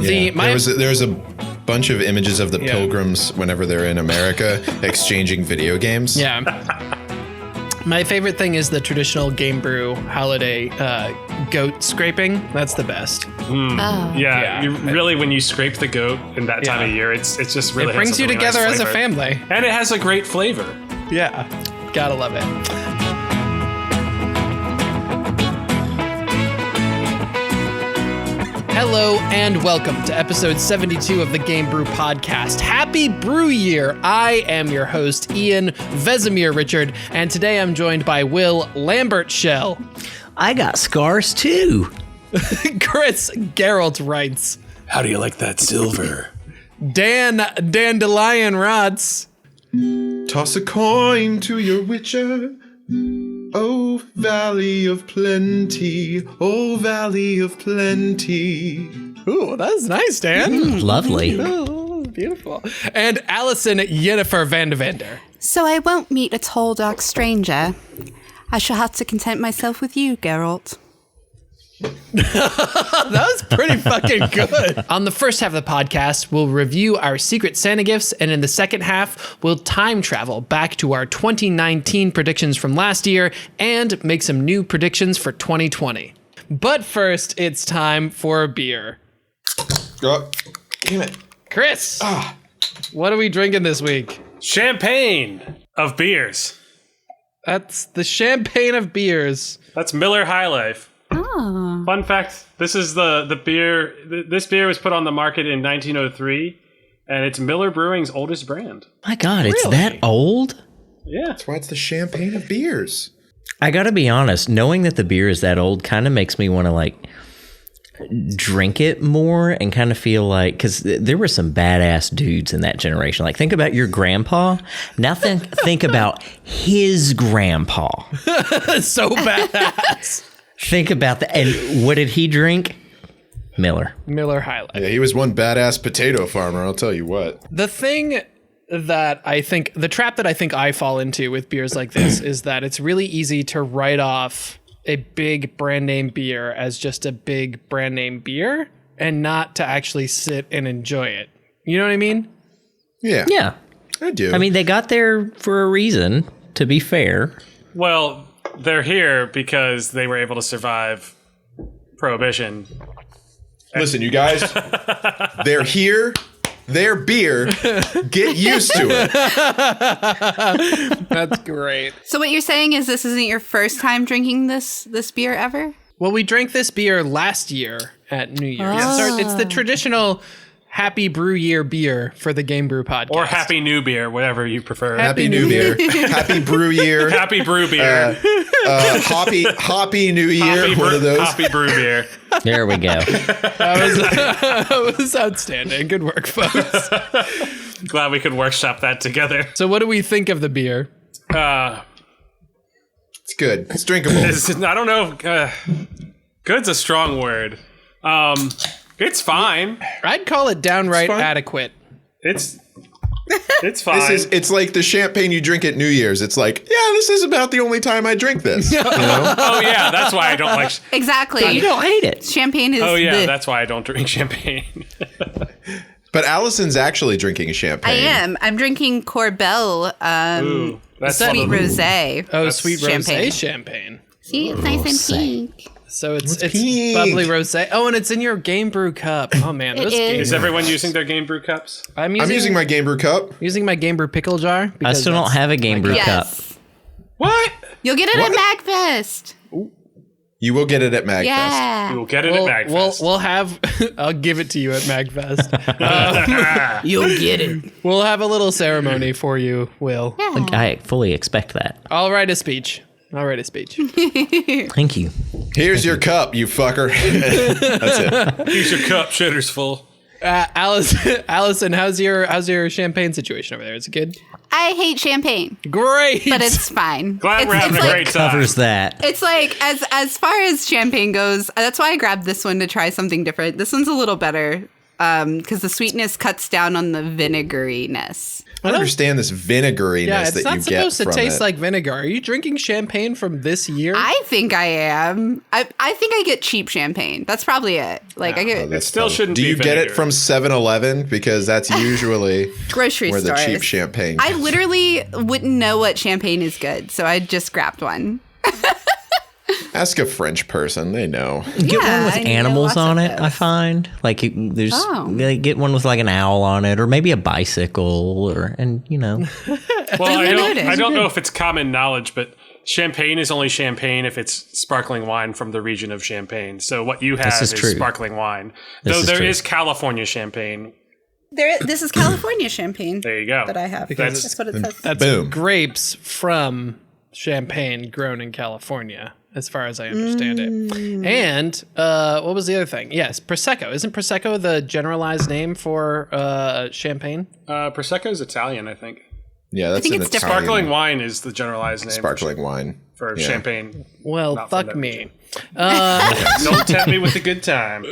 There's a bunch of images of the pilgrims whenever they're in America exchanging video games. Yeah. My favorite thing is the traditional GameBrew holiday goat scraping. That's the best. Really, when you scrape the goat in that time of year, it's just really. It brings you together as a family, and it has a great flavor. Yeah, gotta love it. Hello and welcome to episode 72 of the GameBrew podcast. Happy Brew Year! I am your host, Ian Vesemir Richard, and today I'm joined by Will Lambert Shell. I got scars too. Chris Geralt writes, "How do you like that silver?" Dan Dandelion Rods. Toss a coin to your witcher. Oh, Valley of Plenty. Oh, Valley of Plenty. Ooh, that's nice, Dan. Lovely. Oh, beautiful. And Allison Yennefer Van de Vander. So I won't meet a tall, dark stranger. I shall have to content myself with you, Geralt. That was pretty fucking good. On the first half of the podcast, we'll review our Secret Santa gifts, and in the second half, we'll time travel back to our 2019 predictions from last year and make some new predictions for 2020. But first, it's time for a beer. Oh, damn it. Chris, what are we drinking this week? Champagne of beers. That's the champagne of beers. That's Miller High Life. Oh. Fun fact, this is the beer. This beer was put on the market in 1903, and it's Miller Brewing's oldest brand. My God, it's Really? that old? Yeah. That's why it's the champagne of beers. I gotta be honest, knowing that the beer is that old kind of makes me want to drink it more and kind of feel like, because there were some badass dudes in that generation. Like, think about your grandpa. Now think about his grandpa. So badass. Think about that. And what did he drink? Miller High Life. Yeah, he was one badass potato farmer, I'll tell you what. The thing that I think, the trap that I think I fall into with beers like this is that it's really easy to write off a big brand name beer as just a big brand name beer and not to actually sit and enjoy it. You know what I mean? Yeah. Yeah. I do. I mean, they got there for a reason, to be fair. Well, they're here because they were able to survive Prohibition. Listen, you guys, they're here. They're beer. Get used to it. That's great. So what you're saying is this isn't your first time drinking this beer ever? Well, we drank this beer last year at New Year's. Oh. It's the traditional Happy Brew Year beer for the GameBrew podcast. Or Happy New Beer, whatever you prefer. Happy New Beer. Happy Brew Year. Happy Brew Beer. Hoppy New Year. One of those. Hoppy Brew Beer. There we go. That was outstanding. Good work, folks. Glad we could workshop that together. So what do we think of the beer? It's good. It's drinkable. I don't know. Good's a strong word. It's fine. I'd call it downright adequate. It's fine. It's like the champagne you drink at New Year's. It's like, yeah, this is about the only time I drink this. You know? Oh yeah, that's why I don't like. Exactly. You don't hate it. Champagne is That's why I don't drink champagne. But Allison's actually drinking a champagne. I am. I'm drinking Corbel Ooh, that's sweet rosé. Oh, sweet champagne. rosé champagne. See, it's nice and pink. So it's pink? bubbly rosé. Oh, and it's in your GameBrew cup. Oh man, It those is. Game Is everyone using their GameBrew cups? I'm using my GameBrew cup. using my GameBrew pickle jar. I because still don't that's- have a GameBrew cup. Yes. What? You'll get it What? at MagFest. You will get it at MagFest. Yeah. We'll get it at MagFest. We'll have. I'll give it to you at MagFest. You'll get it. We'll have a little ceremony for you, Will. Yeah. I fully expect that. I'll write a speech. Thank you. Here's your cup, you fucker. That's it. Here's your cup, shitter's full. Allison, how's your champagne situation over there? Is it good? I hate champagne, Great. but it's fine. Glad we're having a great time. Covers that. It's like, as far as champagne goes, that's why I grabbed this one to try something different. This one's a little better because the sweetness cuts down on the vinegariness. I don't understand this vinegariness Yeah, it's that not you get supposed to from taste it. like vinegar. Are you drinking champagne from this year? I think I am. I think I get cheap champagne. That's probably it. Like I get That's still tough. shouldn't Do be you get it vinegar. from 7-Eleven? Because that's usually grocery where the stores. cheap champagne. I literally wouldn't know what champagne is good, so I just grabbed one. Ask a French person; they know. Get one I with know animals lots on of it. I those. find there's like, get one with like an owl on it, or maybe a bicycle, and Well, I don't know if it's common knowledge, but champagne is only champagne if it's sparkling wine from the region of Champagne. So what you have is true. sparkling wine. This Though is there true. is California champagne. This is California champagne There you go. that I have. That's- That's what it says. That's Boom. grapes from champagne grown in California, as far as I understand it. And what was the other thing? Yes, Prosecco. Isn't Prosecco the generalized name for champagne? Prosecco is Italian, I think. Yeah, that's think an it's different. Italian Sparkling wine is the generalized name sparkling wine. for Yeah. champagne. Well, Not from fuck that me. Don't tempt me with a good time.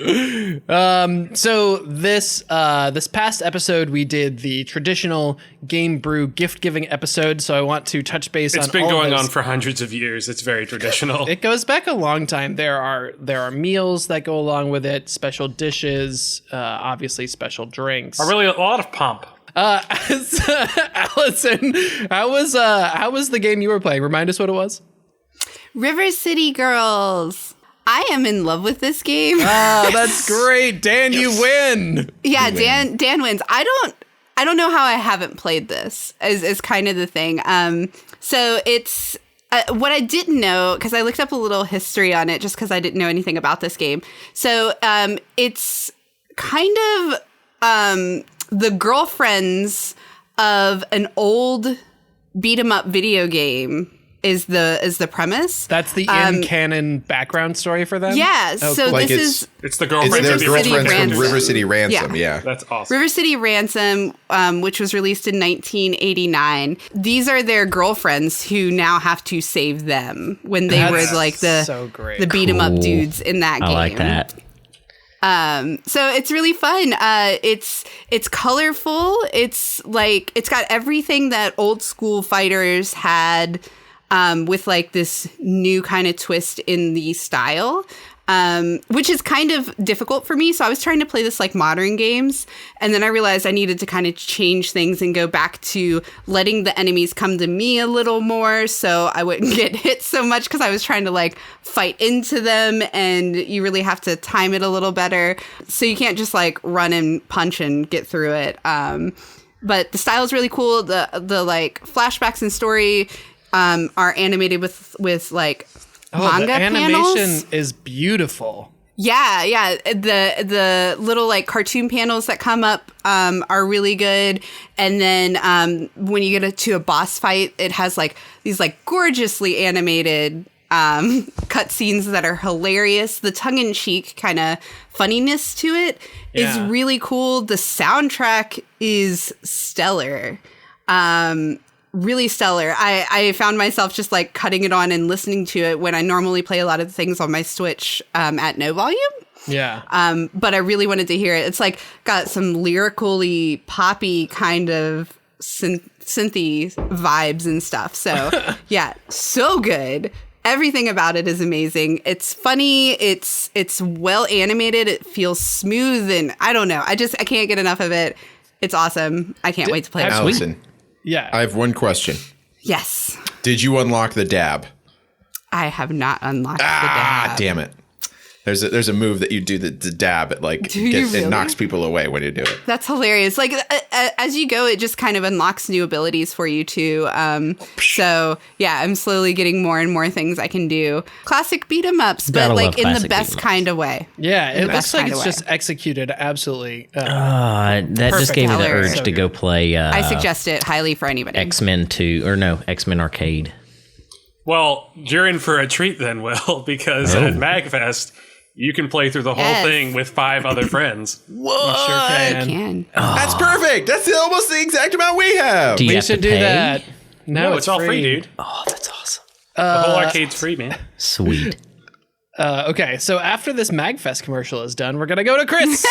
So this past episode, we did the traditional Game Brew gift giving episode. So I want to touch base on. It's been all going those. on for hundreds of years. It's very traditional. It goes back a long time. There are meals that go along with it, special dishes, obviously special drinks. Really, a lot of pomp. Allison, how was the game you were playing? Remind us what it was. River City Girls. I am in love with this game. Oh, that's great, Dan. You win. Yeah, Dan wins. I don't know how I haven't played this. Is kind of the thing. So it's what I didn't know, because I looked up a little history on it just because I didn't know anything about this game. So it's kind of the girlfriends of an old beat 'em up video game is the premise. That's the in canon background story for them. Yeah. Oh, So cool. Like this it's- is It's the It's girlfriend their of the River City girlfriends from Ransom. River City Ransom. Yeah. That's awesome. River City Ransom, which was released in 1989. These are their girlfriends who now have to save them when they That's were like the so great. the beat 'em up Cool. dudes in that game. I like that. So it's really fun. It's colorful. It's like it's got everything that old school fighters had, with like this new kind of twist in the style. Which is kind of difficult for me. So I was trying to play this like modern games, and then I realized I needed to kind of change things and go back to letting the enemies come to me a little more, so I wouldn't get hit so much, because I was trying to like fight into them, and you really have to time it a little better. So you can't just like run and punch and get through it. But the style is really cool. The like flashbacks and story are animated with like manga the animation panels. is beautiful. Yeah. The little like cartoon panels that come up are really good. And then when you get to a boss fight, it has like these like gorgeously animated cutscenes that are hilarious. The tongue-in-cheek kind of funniness to it is Yeah. really cool. The soundtrack is stellar. Really stellar. I found myself just like cutting it on and listening to it when I normally play a lot of things on my Switch at no volume. Yeah. But I really wanted to hear it. It's like got some lyrically poppy kind of synthy vibes and stuff. So yeah, so good. Everything about it is amazing. It's funny. It's well animated. It feels smooth, and I don't know. I can't get enough of it. It's awesome. I can't wait to play it. Allison, Yeah. I have one question. Yes. Did you unlock the dab? I have not unlocked the Ah, dab. damn it. There's a move that you do the dab. It like you it really? knocks people away when you do it. That's hilarious. Like as you go, it just kind of unlocks new abilities for you too. So yeah, I'm slowly getting more and more things I can do. Classic beat 'em ups, but Gotta like love in the classic best beat 'em ups. kind of way. Yeah, it the looks best like kinda it's way. just executed absolutely. That just Perfect gave me the color. urge So to go good. play I suggest it highly for anybody. X-Men 2, or no, X-Men Arcade. Well, you're in for a treat then, Will, because at MagFest, you can play through the whole Yes. thing with 5 other friends. What? Sure can. Can. That's perfect. That's almost the exact amount we have. Do you We have should to do pay? that. No, No, it's all free, dude. Oh, that's awesome. The whole arcade's free, man. Sweet. Okay, so after this MagFest commercial is done, we're gonna go to Chris.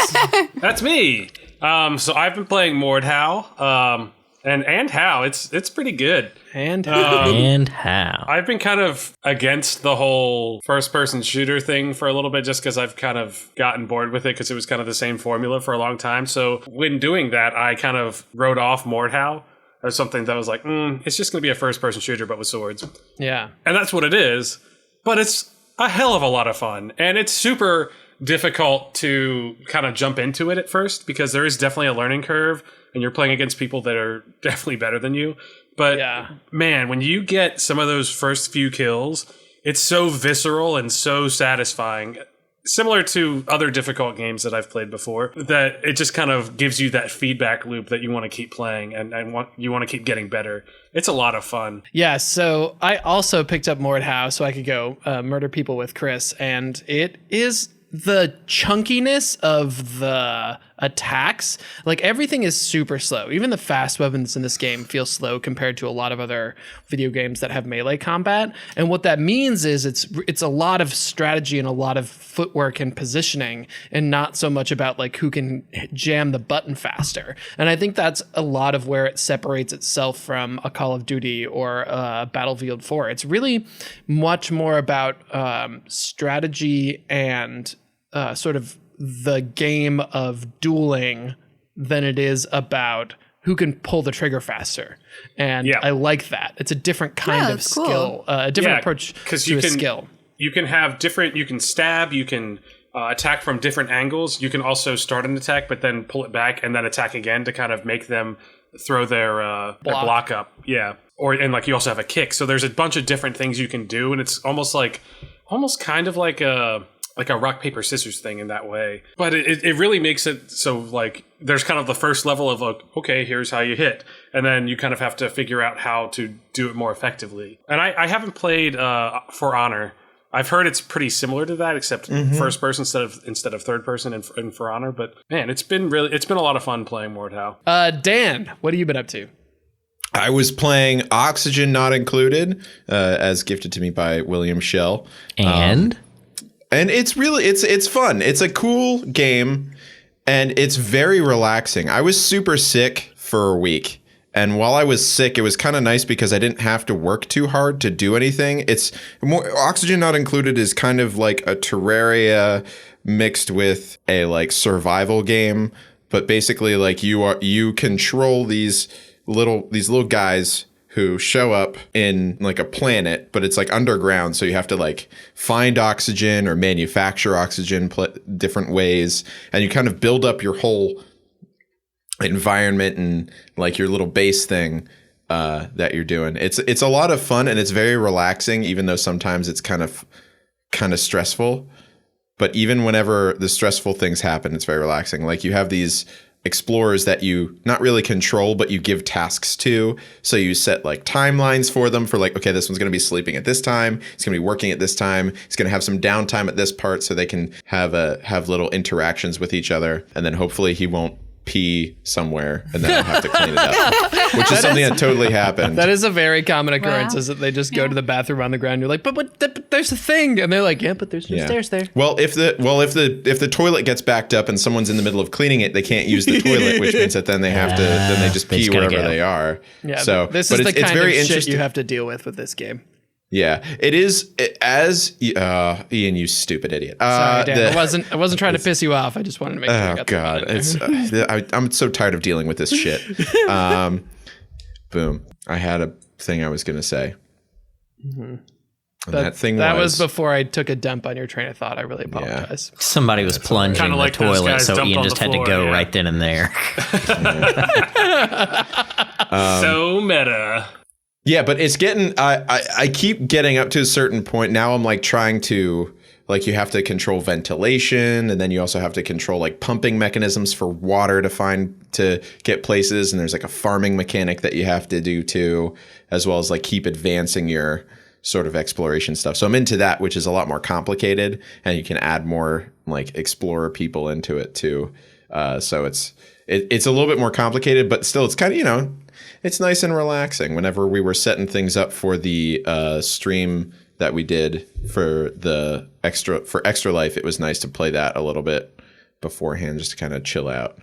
That's me. So I've been playing Mordhau. And how it's pretty good. And how? I've been kind of against the whole first-person shooter thing for a little bit, just because I've kind of gotten bored with it because it was kind of the same formula for a long time. So when doing that, I kind of wrote off Mordhau as something that was like, it's just going to be a first-person shooter but with swords. Yeah, and that's what it is. But it's a hell of a lot of fun, and it's super difficult to kind of jump into it at first because there is definitely a learning curve. And you're playing against people that are definitely better than you. But man, when you get some of those first few kills, it's so visceral and so satisfying. Similar to other difficult games that I've played before, that it just kind of gives you that feedback loop that you want to keep playing and you want to keep getting better. It's a lot of fun. Yeah, so I also picked up Mordhau so I could go murder people with Chris, and it is the chunkiness of the attacks. Like, everything is super slow. Even the fast weapons in this game feel slow compared to a lot of other video games that have melee combat. And what that means is it's a lot of strategy and a lot of footwork and positioning, and not so much about like who can jam the button faster. And I think that's a lot of where it separates itself from a Call of Duty or Battlefield 4. It's really much more about strategy and sort of the game of dueling than it is about who can pull the trigger faster. And I like that. It's a different kind of skill, a different approach to a skill. You can have different, you can stab, you can attack from different angles. You can also start an attack, but then pull it back and then attack again to kind of make them throw their block up. Yeah. And like you also have a kick. So there's a bunch of different things you can do. And it's almost kind of like a rock, paper, scissors thing in that way. But it really makes it so like there's kind of the first level of like, okay, here's how you hit. And then you kind of have to figure out how to do it more effectively. And I haven't played For Honor. I've heard it's pretty similar to that, except first person instead of third person in For Honor. But man, it's been a lot of fun playing Mordhau. Dan, what have you been up to? I was playing Oxygen Not Included, as gifted to me by William Schell. And it's really it's fun. It's a cool game, and it's very relaxing. I was super sick for a week. And while I was sick, it was kind of nice because I didn't have to work too hard to do anything. It's more Oxygen Not Included is kind of like a Terraria mixed with a like survival game, but basically like you control these little guys who show up in like a planet, but it's like underground, so you have to like find oxygen or manufacture oxygen different ways, and you kind of build up your whole environment and like your little base thing that you're doing. It's a lot of fun, and it's very relaxing, even though sometimes it's kind of stressful. But even whenever the stressful things happen, it's very relaxing. Like you have these explorers that you not really control, but you give tasks to. So you set like timelines for them for like, okay, this one's going to be sleeping at this time. It's going to be working at this time. It's going to have some downtime at this part, so they can have little interactions with each other. And then hopefully he won't pee somewhere, and then I'll have to clean it up, which is something that totally happened. That is a very common occurrence, is that they just go to the bathroom on the ground. You're like, but there's a thing, and they're like, yeah, but there's no stairs there. Well, if the toilet gets backed up and someone's in the middle of cleaning it, they can't use the toilet, which means that then they have to they just pee wherever they are. Yeah. So this is the kind of shit you have to deal with this game. Yeah, it is. Ian, you stupid idiot. Sorry, Dan. I wasn't trying to piss you off. I just wanted to make sure. Oh God, I'm so tired of dealing with this shit. Boom. I had a thing I was gonna say. Mm-hmm. That was before I took a dump on your train of thought. I really apologize. Yeah. Somebody was plunging in the toilet, so Ian just had to go right then and there. So meta. Yeah, but it's getting. I keep getting up to a certain point. Now I'm like trying to like you have to control ventilation, and then you also have to control like pumping mechanisms for water to get places. And there's like a farming mechanic that you have to do too, as well as like keep advancing your sort of exploration stuff. So I'm into that, which is a lot more complicated, and you can add more like explorer people into it too. So it's a little bit more complicated, but still it's kind of it's nice and relaxing. Whenever we were setting things up for the stream that we did for Extra Life, it was nice to play that a little bit beforehand just to kind of chill out.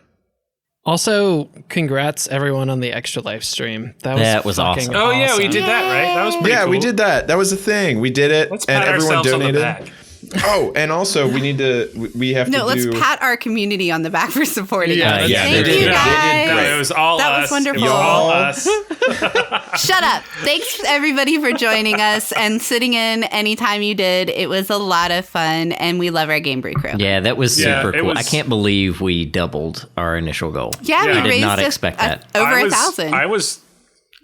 Also, congrats everyone on the Extra Life stream. That was fucking awesome. Oh yeah, we did that, right? That was pretty cool. We did that. That was a thing. We did it, Let's and pat everyone ourselves on the donated. back. Oh, and also we have No, to let's do. pat our community on the back for supporting Yeah, us. yeah, Thank they you did. guys. No, it was all That us. was wonderful. It was all us. Shut up. Thanks everybody for joining us and sitting in anytime you did. It was a lot of fun, and we love our GameBrew Crew. Yeah, that was Yeah, super it cool. was- I can't believe we doubled our initial goal. Yeah, Yeah. we I did raised not expect that. over I 1,000. I was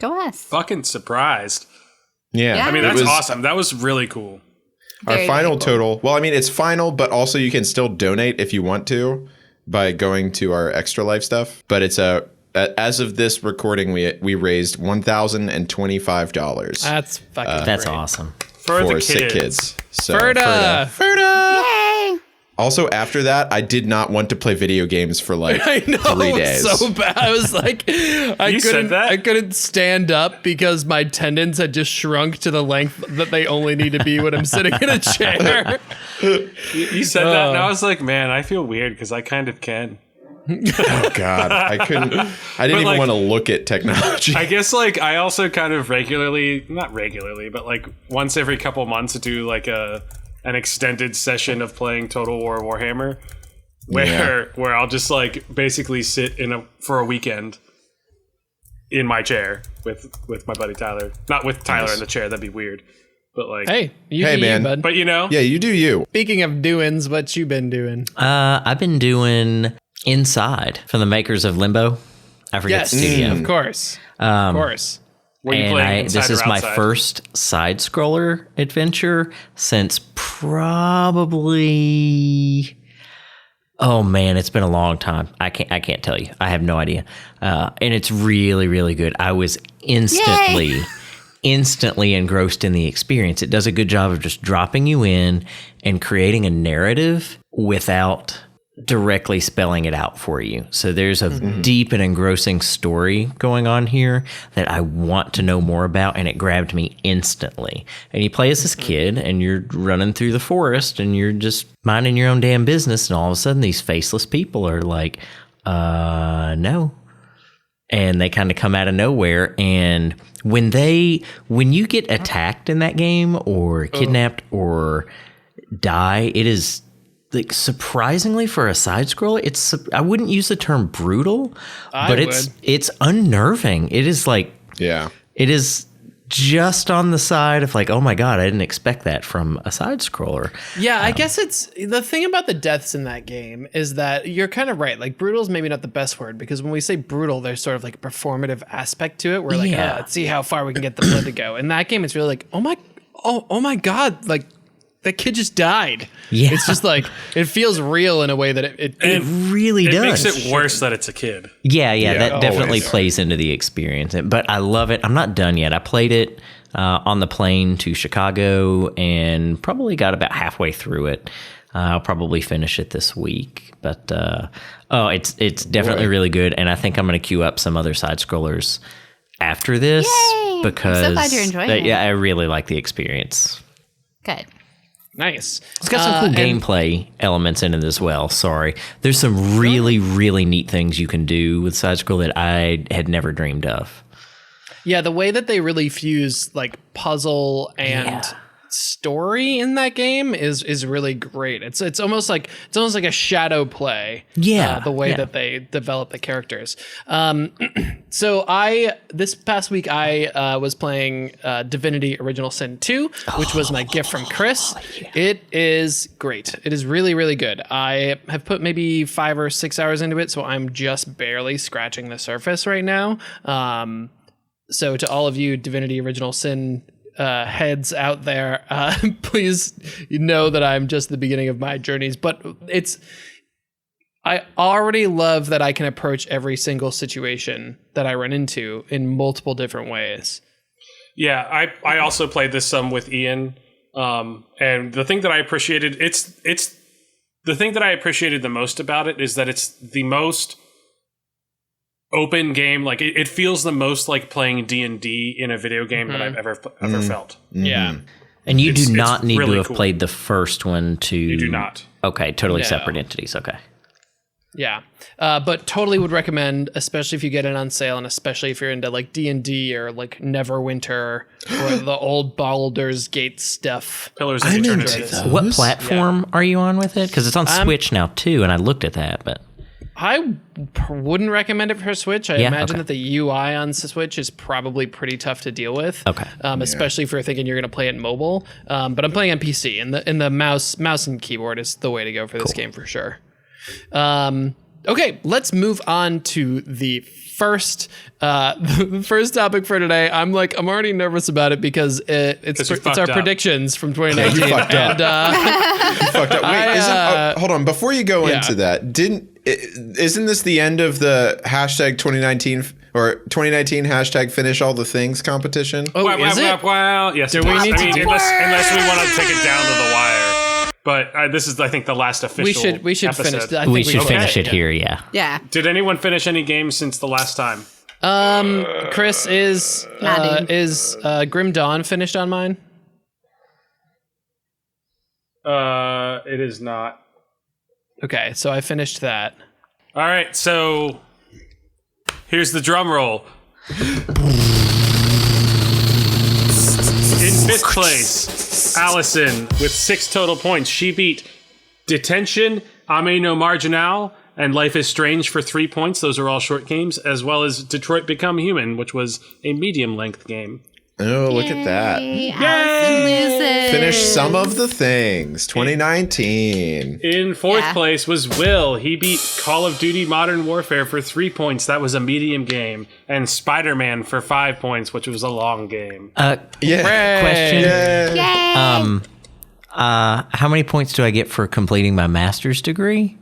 Go us. fucking surprised. Yeah. I mean, It that's was- awesome. That was really cool. Our Very, final very cool. total. Well, I mean, it's final, but also you can still donate if you want to by going to our Extra Life stuff. But it's as of this recording, we raised $1,025 That's fucking That's great. awesome. For the sick kids. kids. So Ferda! Yay. Also, after that, I did not want to play video games for like I know, 3 days. so bad. I was like, You said that? I couldn't stand up because my tendons had just shrunk to the length that they only need to be when I'm sitting in a chair. You said that, and I was like, man, I feel weird because I kind of can. Oh God, I didn't even like- want to look at technology. I guess like I also kind of not regularly, but like once every couple months do like an extended session of playing Total War Warhammer, where I'll just like basically sit for a weekend in my chair with my buddy Tyler. Not with Tyler in the chair, that'd be weird. But like, Hey, you Hey, do man. you, bud. but you know, Yeah, you do you. Speaking of doings, what you been doing? I've been doing Inside from the makers of Limbo. I forget Yes, the studio. of course. Of course. were you playing inside this or is my outside? first side scroller adventure since probably, oh man, it's been a long time. I can't tell you. I have no idea. And it's really, really good. I was instantly engrossed in the experience. It does a good job of just dropping you in and creating a narrative without directly spelling it out for you. So there's a deep and engrossing story going on here that I want to know more about, and it grabbed me instantly. And you play as this kid, and you're running through the forest, and you're just minding your own damn business, and all of a sudden these faceless people are like, no. And they kind of come out of nowhere, and when you get attacked in that game or kidnapped or die, it is like surprisingly for a side scroller, I wouldn't use the term brutal, but it's unnerving. It is like, Yeah. it is just on the side of like, oh my God, I didn't expect that from a side scroller. Yeah, I guess it's the thing about the deaths in that game is that you're kind of right. Like brutal is maybe not the best word because when we say brutal, there's sort of like a performative aspect to it. We're like, Yeah. let's see how far we can get the blood to go. In that game, it's really like, oh my God, like that kid just died. Yeah. It's just like it feels real in a way that it It really It does. makes it worse that it's a kid. Yeah, that definitely always. plays into the experience. But I love it. I'm not done yet. I played it on the plane to Chicago and probably got about halfway through it. I'll probably finish it this week. But it's definitely really good. And I think I'm going to queue up some other side scrollers after this. Yay! Because I'm so glad you're enjoying it. Yeah, I really like the experience. Good. nice. It's got some cool gameplay elements in it as well. Sorry. There's some really, really neat things you can do with side scroll that I had never dreamed of. Yeah, the way that they really fuse like puzzle and story in that game is really great. It's almost like a shadow play. Yeah, the way yeah. that they develop the characters. So this past week I was playing Divinity Original Sin 2, which was my gift from Chris. It is great. It is really, really good. I have put maybe 5 or 6 hours into it, so I'm just barely scratching the surface right now. So to all of you Divinity Original Sin heads out there, please know that I'm just the beginning of my journeys, but I already love that I can approach every single situation that I run into in multiple different ways. Yeah, I also played this some with Ian, and the thing that I appreciated the thing that I appreciated the most about it is that it's the most open game. Like it feels the most like playing D&D in a video game that I've ever felt. Yeah. And you It's do not need really to have cool. played the first one to... You do not. Okay, totally No. separate entities. Okay. Yeah, but totally would recommend, especially if you get it on sale, and especially if you're into like D&D or like Neverwinter or the old Baldur's Gate stuff. Pillars of I'm Eternity. into those. What platform are you on with it? Because it's on Switch now too, and I looked at that, but I wouldn't recommend it for Switch. I Yeah, imagine okay. that the UI on Switch is probably pretty tough to deal with. Okay. Especially if you're thinking you're going to play it mobile. But I'm playing on PC, and the mouse and keyboard is the way to go for this game for sure. Okay, let's move on to the first topic for today. I'm already nervous about it because it's our predictions from 2019. You fucked up. And, You fucked up. Wait, hold on. Before you go into that, isn't this the end of the hashtag 2019 or 2019 hashtag finish all the things competition? is it? Wow. Yes. Do we need to do unless we want to take it down to the wire? But this is, I think, the last official. We should episode. finish. I think we should finish it yeah. here. Yeah. Yeah. Did anyone finish any games since the last time? Chris, is Grim Dawn finished on mine? It is not. Okay, so I finished that. All right, so here's the drum roll. In fifth place, Allison with 6 total points. She beat Detention, Ame no Marginal, and Life is Strange for 3 points. Those are all short games, as well as Detroit Become Human, which was a medium-length game. Oh, look at that. Allison loses. Finish some of the things. 2019. In fourth place was Will. He beat Call of Duty Modern Warfare for 3 points. That was a medium game. And Spider-Man for 5 points, which was a long game. Question. Yeah. How many points do I get for completing my master's degree?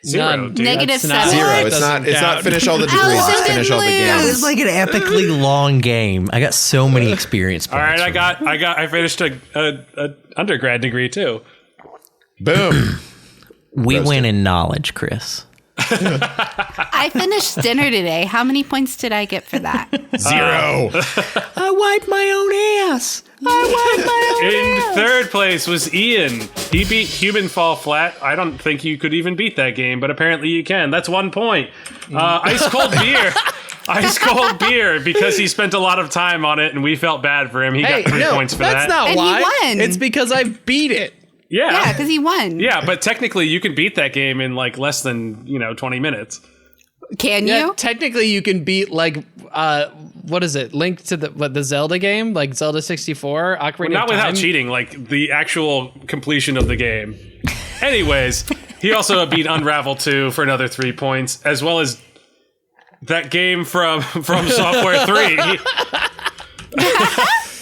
0, None. dude. Negative That's not- 7. Zero. It's Doesn't not count. finish all the degrees. It's Allison finish all the didn't It games. was like an epically long game. I got so many experience points. All right, from it. I finished a undergrad degree too. Boom. We Roasted. win in knowledge, Chris. I finished dinner today. How many points did I get for that? 0. I wiped my own ass. In third place was Ian. He beat Human Fall Flat. I don't think you could even beat that game, but apparently you can. That's 1 point. Ice Cold Beer. Ice Cold Beer, because he spent a lot of time on it and we felt bad for him. He got 3 points for that's that. not And he why. won. It's because I beat it. Yeah, because he won. Yeah, but technically you can beat that game in like less than, 20 minutes. Can Yeah, you? technically you can beat what is it? Link to the Zelda game, like Zelda 64, Ocarina Not of without Time. cheating, like the actual completion of the game. Anyways, he also beat Unravel 2 for another 3 points, as well as that game from Software 3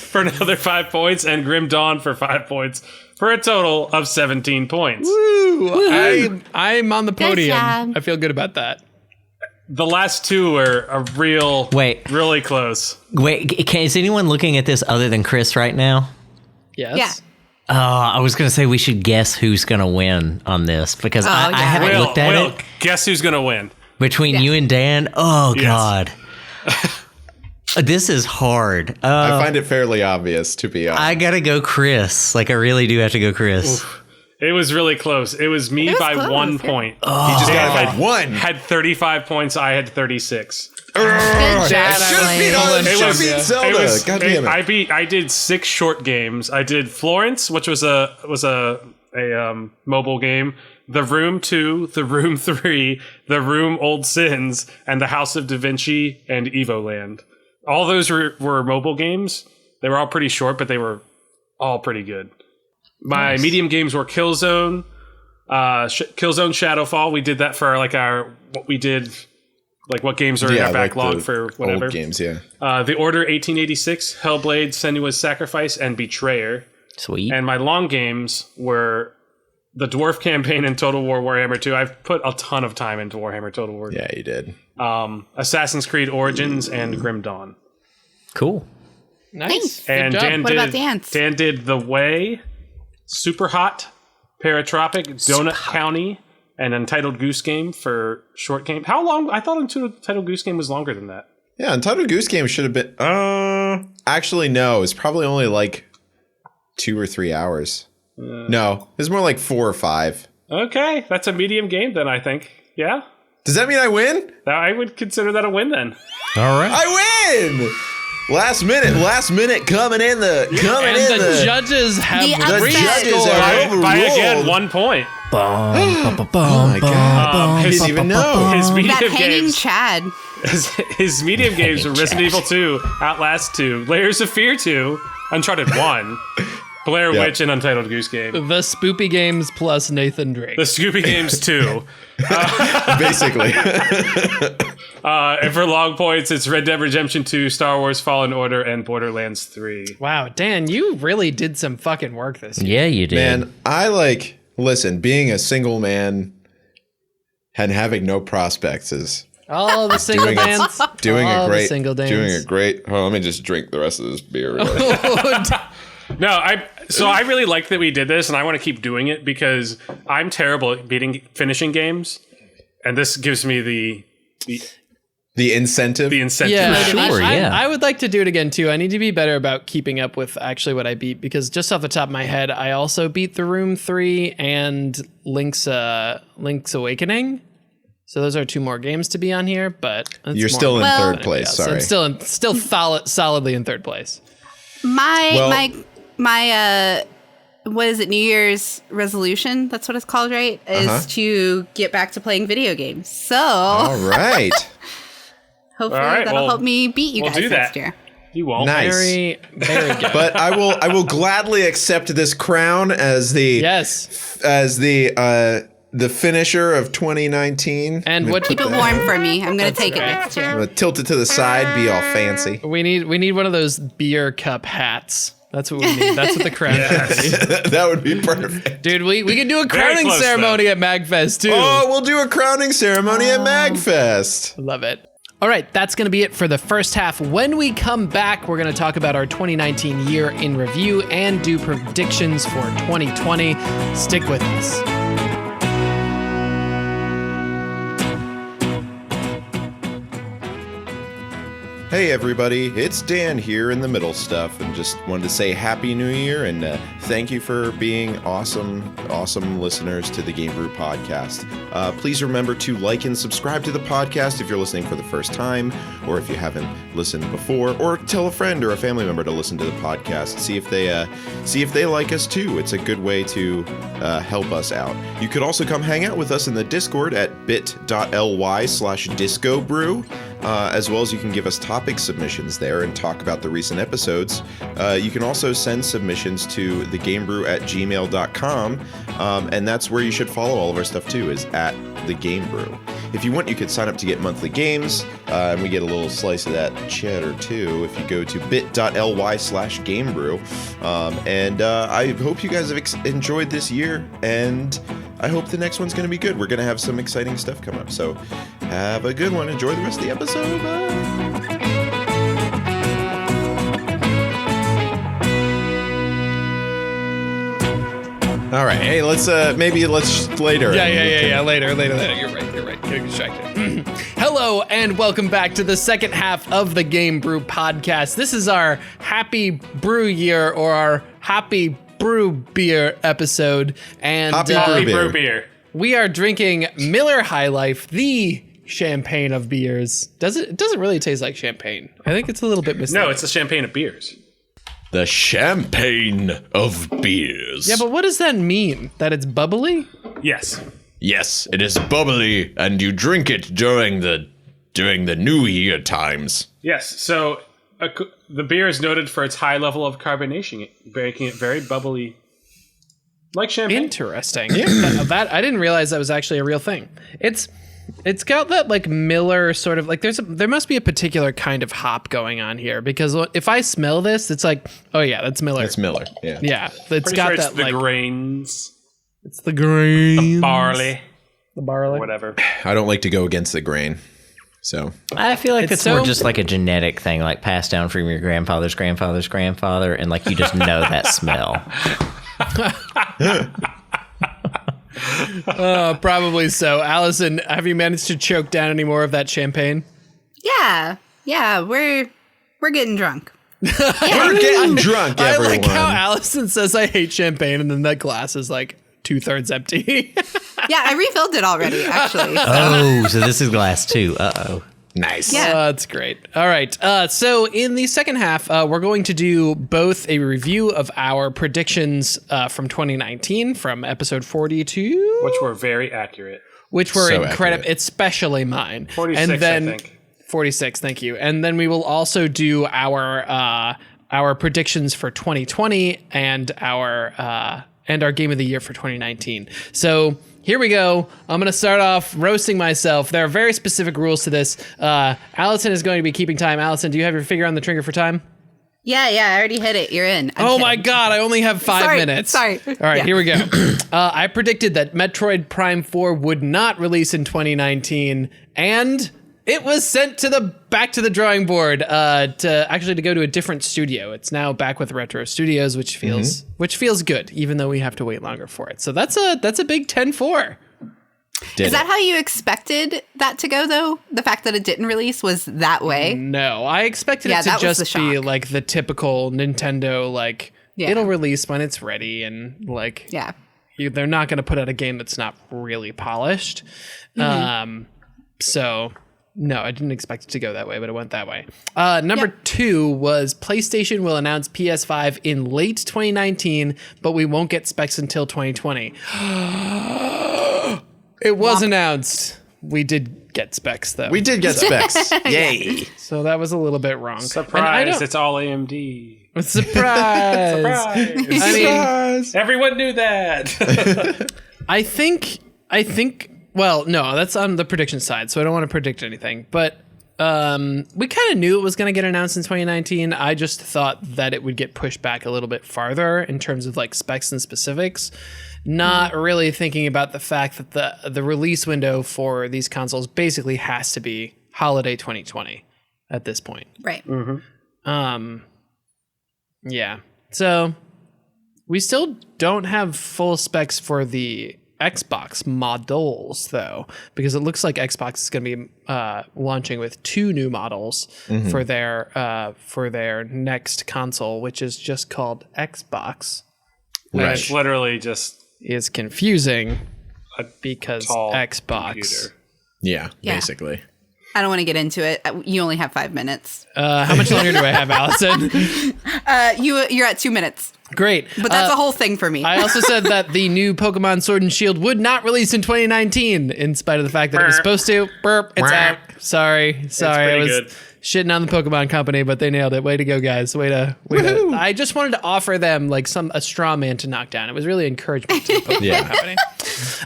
for another 5 points, and Grim Dawn for 5 points, for a total of 17 points. Woo! I'm on the podium. job. I feel good about that. The last 2 are really close. Wait, is anyone looking at this other than Chris right now? Yes. Yeah. I was going to say we should guess who's going to win on this because I yeah. haven't looked at it. Guess who's gonna win? Between you and Dan, God. This is hard. I find it fairly obvious, to be honest. I got to go Chris. Like, I really do have to go Chris. It was really close. It was me by close, 1 yeah. point. He just got it by 1. Had 35 points. I had 36. Good job, Should beat Zelda. God damn it. I did 6 short games. I did Florence, which was a mobile game. The Room 2, The Room 3, The Room Old Sins, and The House of Da Vinci and Evoland. All those were mobile games. They were all pretty short, but they were all pretty good. My medium games were Killzone, Killzone Shadowfall. We did that for what games are in our backlog the for whatever. old games, yeah. The Order 1886, Hellblade, Senua's Sacrifice, and Betrayer. Sweet. And my long games were the Dwarf Campaign and Total War Warhammer 2. I've put a ton of time into Warhammer Total War. Yeah, you did. Assassin's Creed Origins and Grim Dawn. Cool. Nice. Good And job. What about dance? Dan did The Way, Super Hot, Paratropic, Donut County, and Untitled Goose Game for short game. How long? I thought Untitled Goose Game was longer than that. Yeah, Untitled Goose Game should have been... actually, no. It's probably only like 2 or 3 hours. No, it's more like 4 or 5. Okay, that's a medium game then, I think. Yeah? Does that mean I win? I would consider that a win then. All right. I win! Last minute coming in the judges have The judges rescored. have By overruled. again, 1 point. Oh my god! I didn't even know. His That medium hanging games, Chad. his medium games were Resident Evil 2, Outlast 2, Layers of Fear 2, Uncharted 1, Blair Yep. Witch, and Untitled Goose Game. The Spoopy Games plus Nathan Drake. The Scooby Games 2. Basically. And for long points, it's Red Dead Redemption 2, Star Wars Fallen Order, and Borderlands 3. Wow, Dan, you really did some fucking work this year. Yeah, you did. Man, listen, being a single man and having no prospects is All the single Doing dance. doing All a the great single dance. doing a great. Oh, let me just drink the rest of this beer. No, I really like that we did this, and I want to keep doing it because I'm terrible at finishing games, and this gives me the incentive. incentive. Yeah, Sure, yeah. I would like to do it again too. I need to be better about keeping up with actually what I beat because just off the top of my head, I also beat The Room 3 and Link's Awakening. So those are 2 more games to be on here, but it's You're more still in than third anybody place. else. Sorry. I'm still solidly in third place. My what is it? New Year's resolution. That's what it's called, right? Is to get back to playing video games. So All right. hopefully All right, that'll well, help me beat you we'll guys do next that. year. You won't. Nice. Very, very good. But I will gladly accept this crown as the the finisher of 2019. And what Keep it warm for me. I'm gonna take it next I'm year. gonna tilt it to the side, be all fancy. we need one of those beer cup hats. That's what we need. That's what the crown should be. That would be perfect. Dude, we can do a crowning close, ceremony at MagFest too. Oh, we'll do a crowning ceremony at MagFest. Love it. All right, that's going to be it for the first half. When we come back, we're going to talk about our 2019 year in review and do predictions for 2020. Stick with us. Hey everybody, it's Dan here in the middle stuff, and just wanted to say Happy New Year and thank you for being awesome listeners to the GameBrew podcast. Please remember to like and subscribe to the podcast if you're listening for the first time, or if you haven't listened before, or tell a friend or a family member to listen to the podcast. See if they like us too. It's a good way to help us out. You could also come hang out with us in the Discord at bit.ly/discobrew. As well as you can give us topic submissions there and talk about the recent episodes. You can also send submissions to thegamebrew@gmail.com, and that's where you should follow all of our stuff too, is at thegamebrew. If you want, you could sign up to get monthly games, and we get a little slice of that cheddar too if you go to bit.ly/gamebrew. And I hope you guys have enjoyed this year, and I hope the next one's going to be good. We're going to have some exciting stuff come up. So have a good one. Enjoy the rest of the episode. Bye. All right. Hey, let's later. Yeah. Later. You're right. Getting distracted. Hello, and welcome back to the second half of the Game Brew podcast. This is our Happy Brew Year, or our Happy Brew Beer episode. And Happy Brew Brew beer. we are drinking Miller High Life, the champagne of beers. It doesn't really taste like champagne. I think it's a little bit misleading. No, it's the champagne of beers. The champagne of beers. Yeah, but what does that mean? That it's bubbly? Yes. Yes, it is bubbly, and you drink it during the New Year times. Yes. So the beer is noted for its high level of carbonation, making it very bubbly, like champagne. Interesting. That I didn't realize that was actually a real thing. It's got that like Miller sort of like there must be a particular kind of hop going on here, because if I smell this, it's like, oh yeah, that's Miller. It's Miller. Yeah. Yeah, it's Pretty got sure it's that the like grains, it's the grain, barley, the barley. whatever. I don't like to go against the grain. So I feel like It's it's so- more just like a genetic thing, like passed down from your grandfather's grandfather's grandfather, and like you just know that smell. Probably so. Allison, have you managed to choke down any more of that champagne? Yeah, we're getting drunk. we're getting drunk, I everyone. like how Allison says I hate champagne, and then that glass is like 2/3 empty. Yeah, I refilled it already, actually. Oh, so this is glass 2. Uh-oh. Nice. Yeah. That's great. All right. So in the second half, we're going to do both a review of our predictions from 2019 from episode 42. Which were very accurate. Which were So incredible, accurate. especially mine. 46, and then, I think. 46, thank you. And then we will also do our predictions for 2020 and our game of the year for 2019. So here we go. I'm going to start off roasting myself. There are very specific rules to this. Allison is going to be keeping time. Allison, do you have your finger on the trigger for time? Yeah, I already hit it. You're in. Oh my God, I only have 5 minutes. Sorry. All right, here we go. I predicted that Metroid Prime 4 would not release in 2019, and it was sent back to the drawing board to go to a different studio. It's now back with Retro Studios, which feels good, even though we have to wait longer for it. So that's a big 10-4. Is that how you expected that to go, though? The fact that it didn't release was that way? No, I expected it to just be like the typical Nintendo, like it'll release when it's ready, and like they're not going to put out a game that's not really polished. So no, I didn't expect it to go that way, but it went that way. Number 2 was PlayStation will announce PS5 in late 2019, but we won't get specs until 2020. It was announced. We did get specs, though. We did get specs. Yay. So that was a little bit wrong. Surprise, it's all AMD. Surprise. Surprise. Everyone knew that. I think, well, no, that's on the prediction side, so I don't want to predict anything. But we kind of knew it was going to get announced in 2019. I just thought that it would get pushed back a little bit farther in terms of like specs and specifics. Not really thinking about the fact that the release window for these consoles basically has to be holiday 2020 at this point. Right. Yeah. So we still don't have full specs for the Xbox models, though, because it looks like Xbox is going to be launching with 2 new models for their next console, which is just called Xbox. It's literally just is confusing because Xbox. Computer. Yeah, basically. I don't want to get into it. You only have 5 minutes. How much longer do I have, Allison? You're at 2 minutes. Great. But that's a whole thing for me. I also said that the new Pokemon Sword and Shield would not release in 2019, in spite of the fact that it was supposed to. Burp, it's out. Sorry. I was good. shitting on the Pokemon company, but they nailed it. Way to go, guys. Way to. I just wanted to offer them like a straw man to knock down. It was really encouragement to the Pokemon company.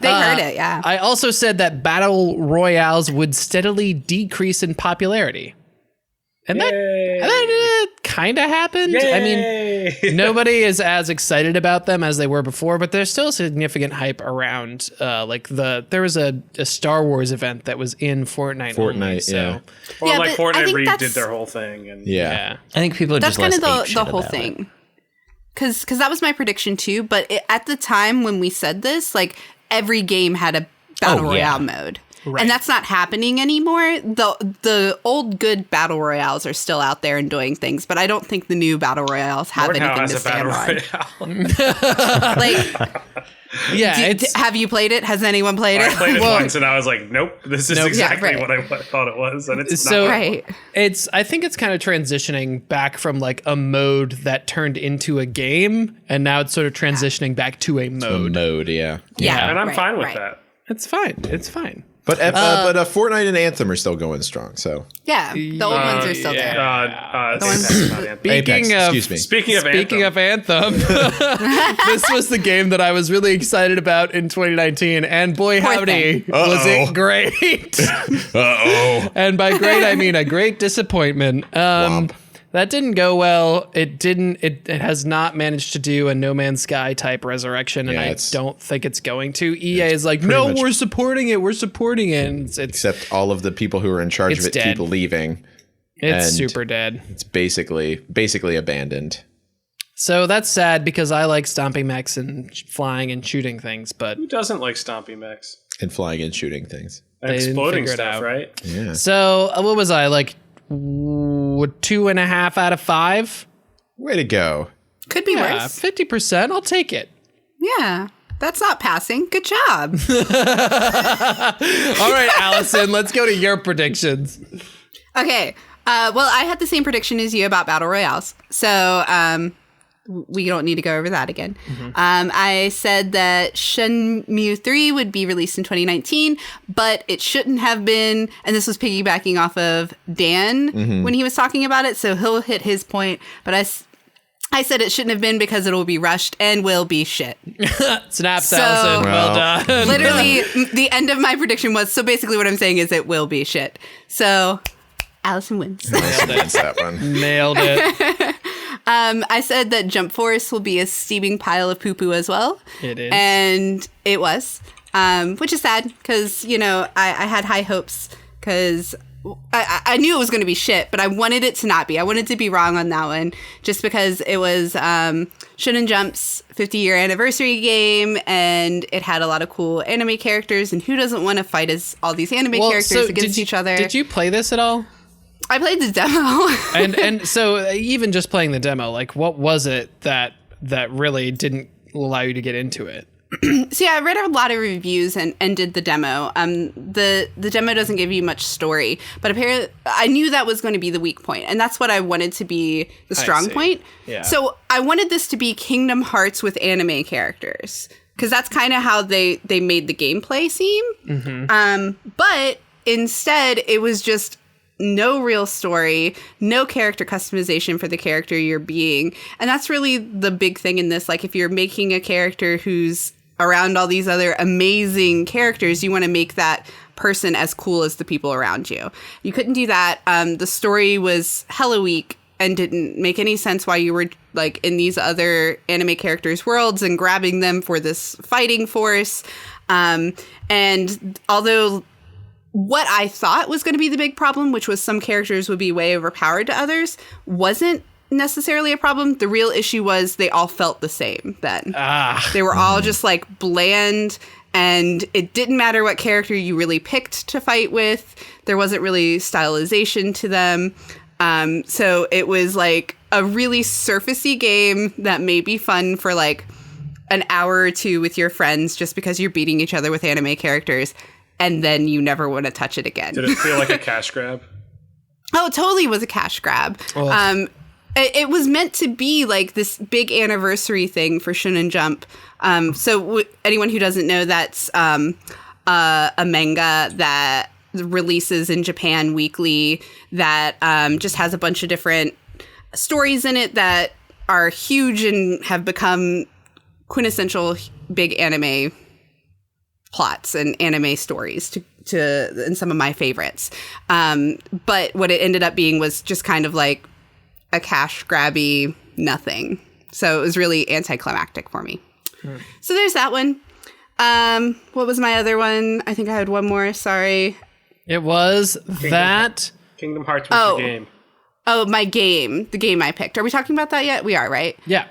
They heard it, yeah. I also said that battle royales would steadily decrease in popularity. And that kind of happened. Yay! I mean, nobody is as excited about them as they were before, but there's still significant hype around. There was a Star Wars event that was in Fortnite. Only, so. Or like Fortnite redid their whole thing. And Yeah. I think people are that's just kind less of the whole thing. Because that was my prediction too. But at the time when we said this, like every game had a battle royale mode. Right. And that's not happening anymore. The old good battle royales are still out there and doing things, but I don't think the new battle royales have anything to stand on. Have you played it? Has anyone played it? I played it once and I was like, nope, this is exactly what I thought it was. And it's not. Right. I think it's kind of transitioning back from like a mode that turned into a game, and now it's sort of transitioning back to a mode. Yeah. And I'm fine with that. It's fine. But Fortnite and Anthem are still going strong. So yeah, the old ones are still there. Speaking of Anthem, this was the game that I was really excited about in 2019, and boy howdy, was it great! And by great, I mean a great disappointment. That didn't go well. It has not managed to do a No Man's Sky type resurrection, and I don't think it's going to. EA is like, no, we're supporting it. We're supporting it. And except all of the people who are in charge of it keep leaving. It's super dead. It's basically abandoned. So that's sad because I like stomping mechs and flying and shooting things, but who doesn't like stomping mechs and flying and shooting things and exploding stuff, right? Yeah. So what was I like? 2.5 out of 5. Way to go. Could be worse. 50%. I'll take it. Yeah. That's not passing. Good job. All right, Allison, let's go to your predictions. Okay. Well, I had the same prediction as you about battle royales, so we don't need to go over that again. I said that Shenmue 3 would be released in 2019, but it shouldn't have been. And this was piggybacking off of Dan when he was talking about it, so he'll hit his point. But I said it shouldn't have been because it'll be rushed and will be shit. Snaps, Allison. Well done. Literally, the end of my prediction was, so basically what I'm saying is it will be shit. So Allison wins. That's that one. Nailed it. I said that Jump Force will be a steaming pile of poo-poo as well. It is. And it was, which is sad because, I had high hopes because I knew it was going to be shit, but I wanted it to not be. I wanted to be wrong on that one just because it was Shonen Jump's 50-year anniversary game, and it had a lot of cool anime characters, and who doesn't want to fight as all these anime characters against each other? Did you play this at all? I played the demo. and so even just playing the demo, like what was it that really didn't allow you to get into it? So yeah, I read a lot of reviews and did the demo. The demo doesn't give you much story, but apparently I knew that was going to be the weak point, and that's what I wanted to be the strong point. Yeah. So I wanted this to be Kingdom Hearts with anime characters, because that's kind of how they made the gameplay seem. But instead, it was just no real story, no character customization for the character you're being. And that's really the big thing in this. Like, if you're making a character who's around all these other amazing characters, you want to make that person as cool as the people around you. You couldn't do that. The story was hella weak and didn't make any sense why you were like in these other anime characters' worlds and grabbing them for this fighting force. And although what I thought was going to be the big problem, which was some characters would be way overpowered to others, wasn't necessarily a problem. The real issue was they all felt the same then. They were all just like bland, and it didn't matter what character you really picked to fight with. There wasn't really stylization to them. So it was like a really surfacey game that may be fun for like an hour or two with your friends just because you're beating each other with anime characters, and then you never want to touch it again. Did it feel like a cash grab? Oh, it totally was a cash grab. It was meant to be like this big anniversary thing for Shonen Jump. So anyone who doesn't know, that's a manga that releases in Japan weekly that just has a bunch of different stories in it that are huge and have become quintessential big anime plots and anime stories and some of my favorites. But what it ended up being was just kind of like a cash grabby nothing. So it was really anticlimactic for me. So there's that one. What was my other one? I think I had one more. Sorry. It was Kingdom Hearts was the game. Oh, my game. The game I picked. Are we talking about that yet? We are, right? Yeah.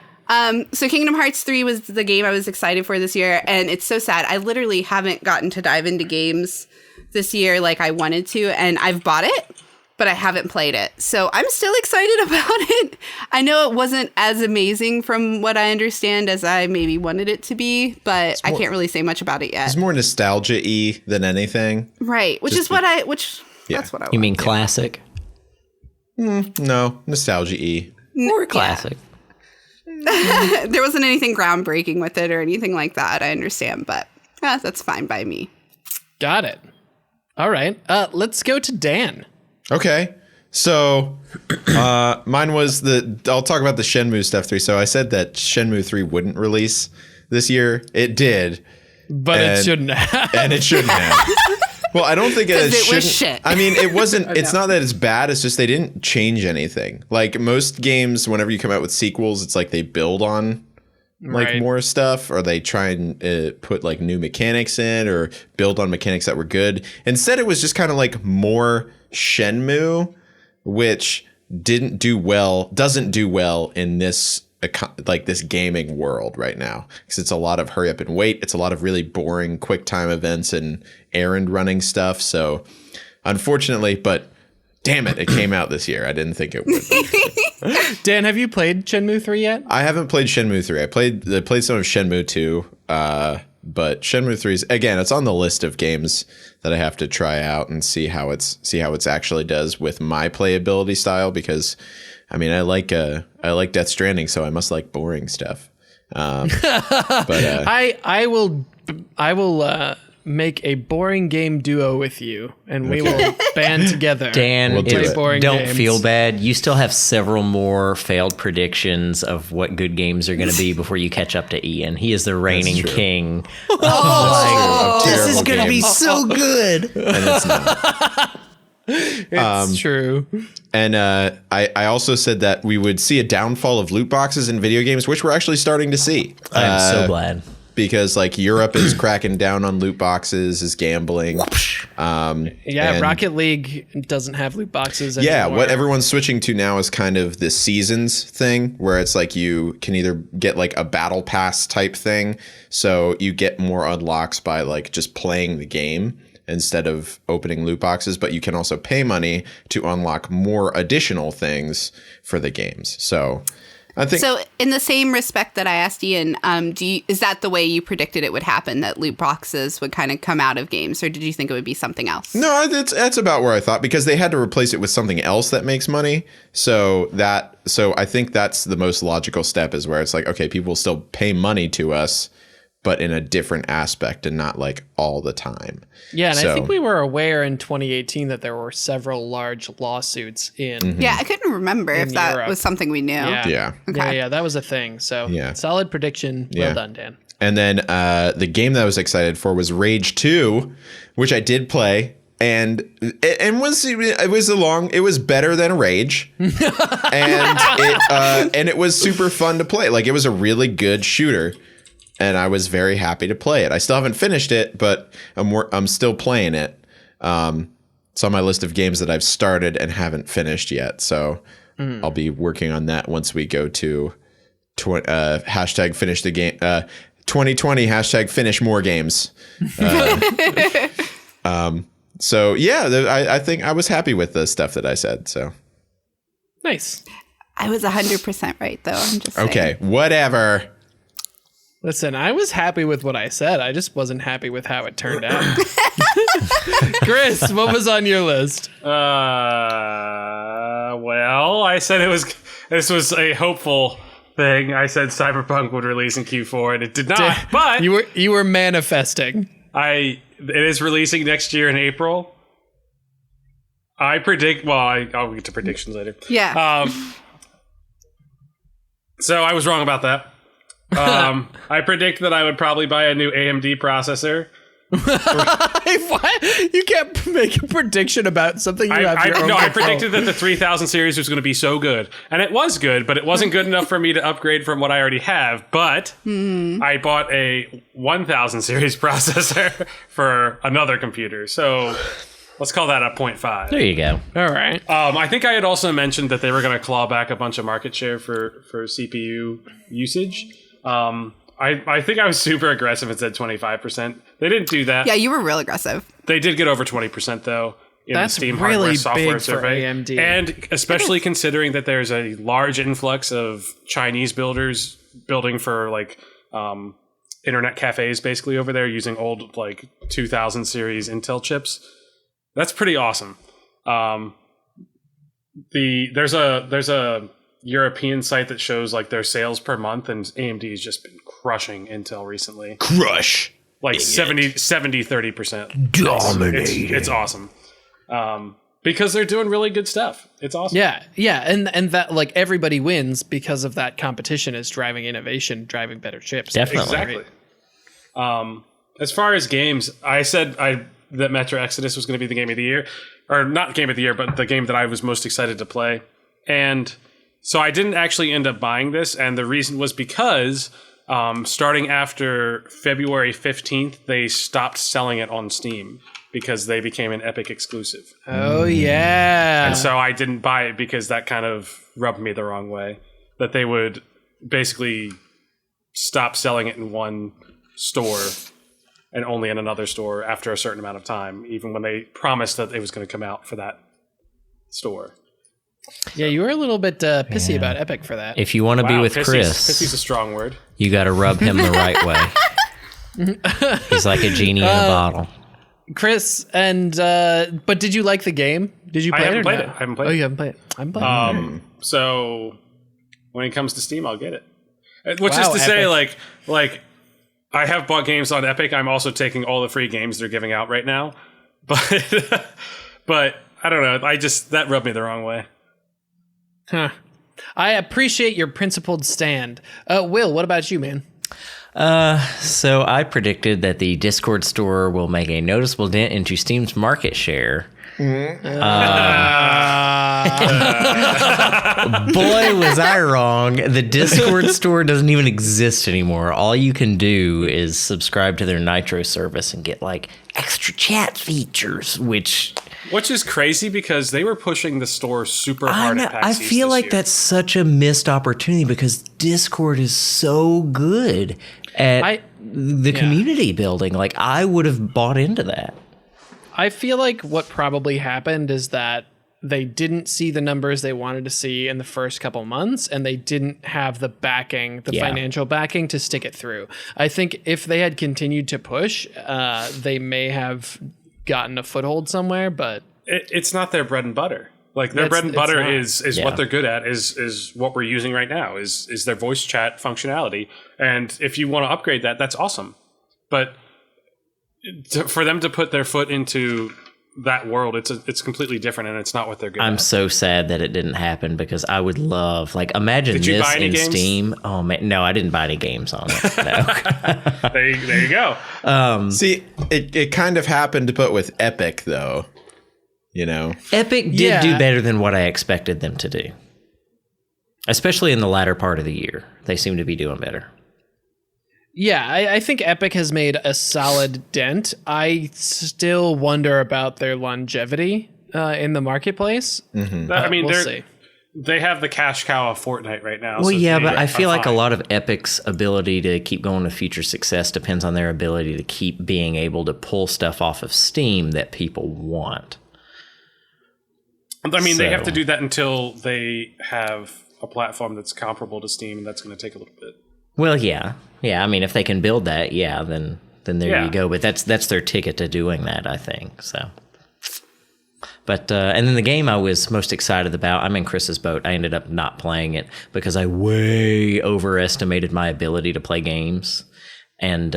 So Kingdom Hearts 3 was the game I was excited for this year, and it's so sad. I literally haven't gotten to dive into games this year like I wanted to, and I've bought it, but I haven't played it. So I'm still excited about it. I know it wasn't as amazing from what I understand as I maybe wanted it to be, but I can't really say much about it yet. It's more nostalgia-y than anything. Right, that's what I want. You mean classic? No, nostalgia-y. Or classic? There wasn't anything groundbreaking with it or anything like that, I understand, but that's fine by me. Got it. All right. Let's go to Dan. Okay. So mine was I'll talk about the Shenmue stuff 3. So I said that Shenmue 3 wouldn't release this year. It did. But it shouldn't have. And it shouldn't have. Well, I don't think it was shit. I mean, it wasn't. It's not that it's bad. It's just they didn't change anything. Like most games, whenever you come out with sequels, it's like they build on like more stuff, or they try and put like new mechanics in, or build on mechanics that were good. Instead, it was just kind of like more Shenmue, which doesn't do well in this like this gaming world right now, because it's a lot of hurry up and wait. It's a lot of really boring quick time events and errand running stuff. So unfortunately, but Damn it, it came out this year. I didn't think it would. Dan, have you played Shenmue 3 yet? I haven't played Shenmue 3. I played some of Shenmue 2, but Shenmue 3 is, again, it's on the list of games that I have to try out and see how it's actually does with my playability style, because I mean, I like Death Stranding, so I must like boring stuff. But I will make a boring game duo with you, and we will band together. Dan, We'll do it. Boring don't games. feel bad. You still have several more failed predictions of what good games are going to be before you catch up to Ian. He is the reigning true. king. This This is going to be so good. and it's not. It's true. And I also said that we would see a downfall of loot boxes in video games, which we're actually starting to see. I'm so glad. Because like Europe is cracking down on loot boxes, is gambling. Yeah, Rocket League doesn't have loot boxes anymore. Yeah, what everyone's switching to now is kind of this seasons thing, where it's like you can either get like a battle pass type thing, so you get more unlocks by like just playing the game instead of opening loot boxes, but you can also pay money to unlock more additional things for the games. So I think So in the same respect that I asked Ian, is that the way you predicted it would happen, that loot boxes would kind of come out of games, or did you think it would be something else? no, that's about where I thought, because they had to replace it with something else that makes money. So I think that's the most logical step, is where it's like, okay, people will still pay money to us, but in a different aspect and not like all the time. Yeah, and So- I think we were aware in 2018 that there were several large lawsuits in. Yeah, I couldn't remember if that Europe. was something we knew. Yeah. Yeah. Okay. Yeah, that was a thing. So Yeah. solid prediction. Yeah. Well done, Dan. And then the game that I was excited for was Rage 2, which I did play. And it was better than Rage, and it was super fun to play. Like, it was a really good shooter, and I was very happy to play it. I still haven't finished it, but I'm still playing it. It's on my list of games that I've started and haven't finished yet. So I'll be working on that once we go to hashtag finish the game. 2020 hashtag finish more games. So yeah, I think I was happy with the stuff that I said. So Nice. I was 100% right, though. I'm just saying. okay, whatever. Listen, I was happy with what I said. I just wasn't happy with how it turned out. Chris, what was on your list? Well, I said this was a hopeful thing. I said Cyberpunk would release in Q4, and it did not. But You were manifesting. it is releasing next year in April. I predict. Well, I'll get to predictions later. Yeah. So I was wrong about that. I predict that I would probably buy a new AMD processor. What? You can't make a prediction about something you have your own I control. predicted that the 3000 series was going to be so good. And it was good, but it wasn't good enough for me to upgrade from what I already have. But I bought a 1000 series processor for another computer. So let's call that a 0.5. There you go. All right. I think I had also mentioned that they were going to claw back a bunch of market share for CPU usage. I think I was super aggressive and said 25%. They didn't do that. Yeah, you were real aggressive. They did get over 20% though in That's the Steam really hardware software big for survey. AMD. And especially considering that there's a large influx of Chinese builders building for like internet cafes basically over there using old like 2000 series Intel chips. That's pretty awesome. There's a European site that shows like their sales per month, and AMD has just been crushing Intel recently. Crush. Like 30%. Dominating. It's awesome. Because they're doing really good stuff. It's awesome. Yeah, and that like everybody wins because of that competition is driving innovation, driving better chips. Definitely. Exactly. As far as games, I said that Metro Exodus was going to be the game of the year. Or not game of the year, but the game that I was most excited to play. And so I didn't actually end up buying this, and the reason was because starting after February 15th, they stopped selling it on Steam because they became an Epic exclusive. Oh yeah. And so I didn't buy it because that kind of rubbed me the wrong way. That they would basically stop selling it in one store and only in another store after a certain amount of time, even when they promised that it was going to come out for that store. Yeah, you were a little bit pissy about Epic for that. If you want to be with Chris, Pissy's a strong word. you got to rub him the right way. He's like a genie in a bottle. Chris, and but did you like the game? Did you play it or not? I haven't played it. Oh, you haven't played it. I'm playing it. So when it comes to Steam, I'll get it. Which Wow, is to say, Epic. like I have bought games on Epic. I'm also taking all the free games they're giving out right now. But but I don't know. That rubbed me the wrong way. Huh. I appreciate your principled stand. Will, what about you, man? So I predicted that the Discord store will make a noticeable dent into Steam's market share. Boy, was I wrong. The Discord store doesn't even exist anymore. All you can do is subscribe to their Nitro service and get like extra chat features, which is crazy because they were pushing the store super hard at PAX I East feel this like year. that's such a missed opportunity because Discord is so good at the community building. Like, I would have bought into that. I feel like what probably happened is that they didn't see the numbers they wanted to see in the first couple months, and they didn't have the backing, financial backing to stick it through. I think if they had continued to push, they may have gotten a foothold somewhere, but it's not their bread and butter. Like their bread and butter is what they're good at, is what we're using right now, is their voice chat functionality. And if you want to upgrade that, that's awesome. But for them to put their foot into that world, it's completely different, and it's not what they're good at. I'm so sad that it didn't happen because I would love, like, imagine Did you this buy any in games? Steam. Oh man, no, I didn't buy any games on it. No. There you go. See, it kind of happened, but with Epic, though. You know? Epic did do better than what I expected them to do. Especially in the latter part of the year. They seem to be doing better. yeah, I think Epic has made a solid dent. I still wonder about their longevity in the marketplace. I mean, we'll see. they have the cash cow of Fortnite right now. Well, so yeah, they but I are feel like a fine. lot of Epic's ability to keep going to future success depends on their ability to keep being able to pull stuff off of Steam that people want. I mean, they have So- to do that until they have a platform that's comparable to Steam, and that's going to take a little bit. Well, yeah. I mean, if they can build that, then there Yeah. you go. But that's their ticket to doing that, I think. So, but and then the game I was most excited about, I'm in Chris's boat. I ended up not playing it because I way overestimated my ability to play games and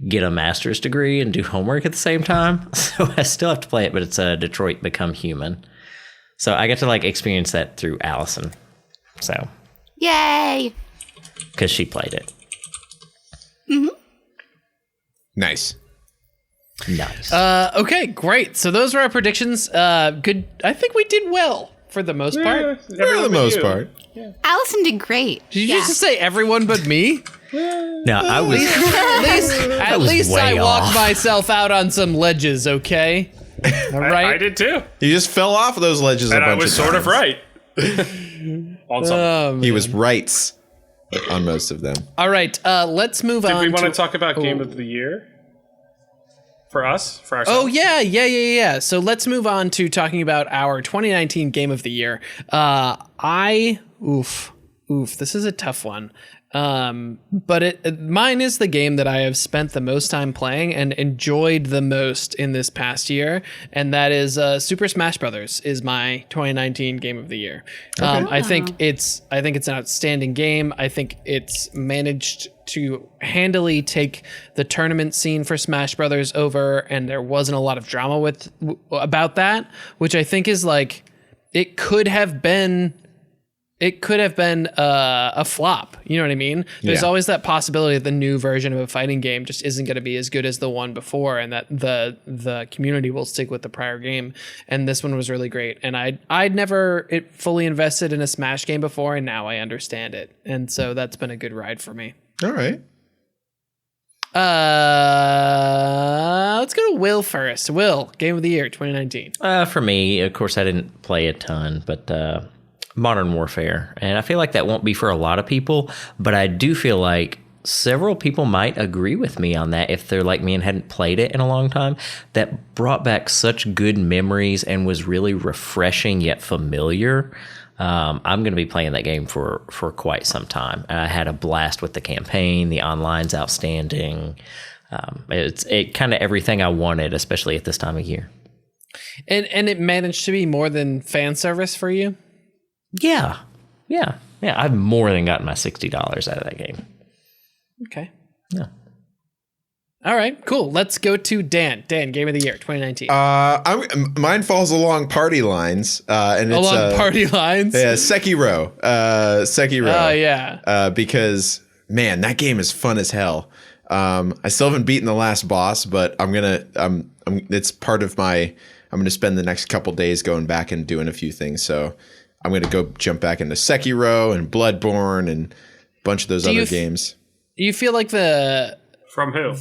get a master's degree and do homework at the same time. So I still have to play it, but it's Detroit Become Human. So I get to like experience that through Allison. So. Yay! Because she played it. Nice. Nice. Okay, great. So those were our predictions. Good. I think we did well for the most part. For the most part. Allison did great. Did you just say everyone but me? no, I was. At least I way walked off. myself out on some ledges, okay? All right. I did too, You just fell off of those ledges and a I bunch was of sort of times. right. On some. He was right on most of them. All right. Let's move Did on. we want to talk about Game of the Year? For us? For ourselves? Oh yeah. So let's move on to talking about our 2019 Game of the Year. This is a tough one. But mine is the game that I have spent the most time playing and enjoyed the most in this past year, and that is Super Smash Brothers is my 2019 Game of the Year. I think it's an outstanding game. I think it's managed to handily take the tournament scene for Smash Brothers over, and there wasn't a lot of drama about that, which I think is like it could have been a flop. You know what I mean? There's always that possibility that the new version of a fighting game just isn't going to be as good as the one before, and that the community will stick with the prior game. And this one was really great. And I'd never fully invested in a Smash game before, and now I understand it. And so that's been a good ride for me. All right. Let's go to Will first. Will, Game of the Year 2019. For me, of course, I didn't play a ton, but Modern Warfare. And I feel like that won't be for a lot of people, but I do feel like several people might agree with me on that if they're like me and hadn't played it in a long time. That brought back such good memories and was really refreshing yet familiar. I'm going to be playing that game for quite some time. I had a blast with the campaign. The online's outstanding. It's kind of everything I wanted, especially at this time of year. And it managed to be more than fan service for you? Yeah. I've more than gotten my $60 out of that game. Okay. Yeah. All right, cool. Let's go to Dan. Dan, Game of the Year, 2019. Mine falls along party lines, and it's Party lines. Yeah, Sekiro. Oh yeah. Because man, that game is fun as hell. I still haven't beaten the last boss, but it's part of my. I'm gonna spend the next couple days going back and doing a few things. So I'm gonna go jump back into Sekiro and Bloodborne and a bunch of those other games. You feel like From who?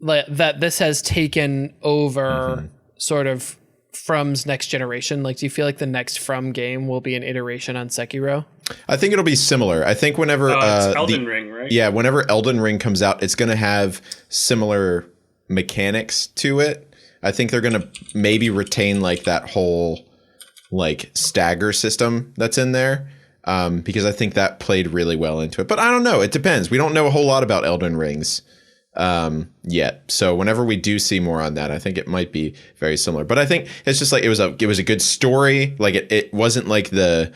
that this has taken over sort of From's next generation? Like, do you feel like the next From game will be an iteration on Sekiro? I think it'll be similar. I think whenever it's Elden Ring, right? Yeah, whenever Elden Ring comes out, it's going to have similar mechanics to it. I think they're going to maybe retain like that whole like stagger system that's in there, because I think that played really well into it. But I don't know. It depends. We don't know a whole lot about Elden Rings yet. So whenever we do see more on that, I think it might be very similar. But I think it's just like it was a good story. Like it wasn't like the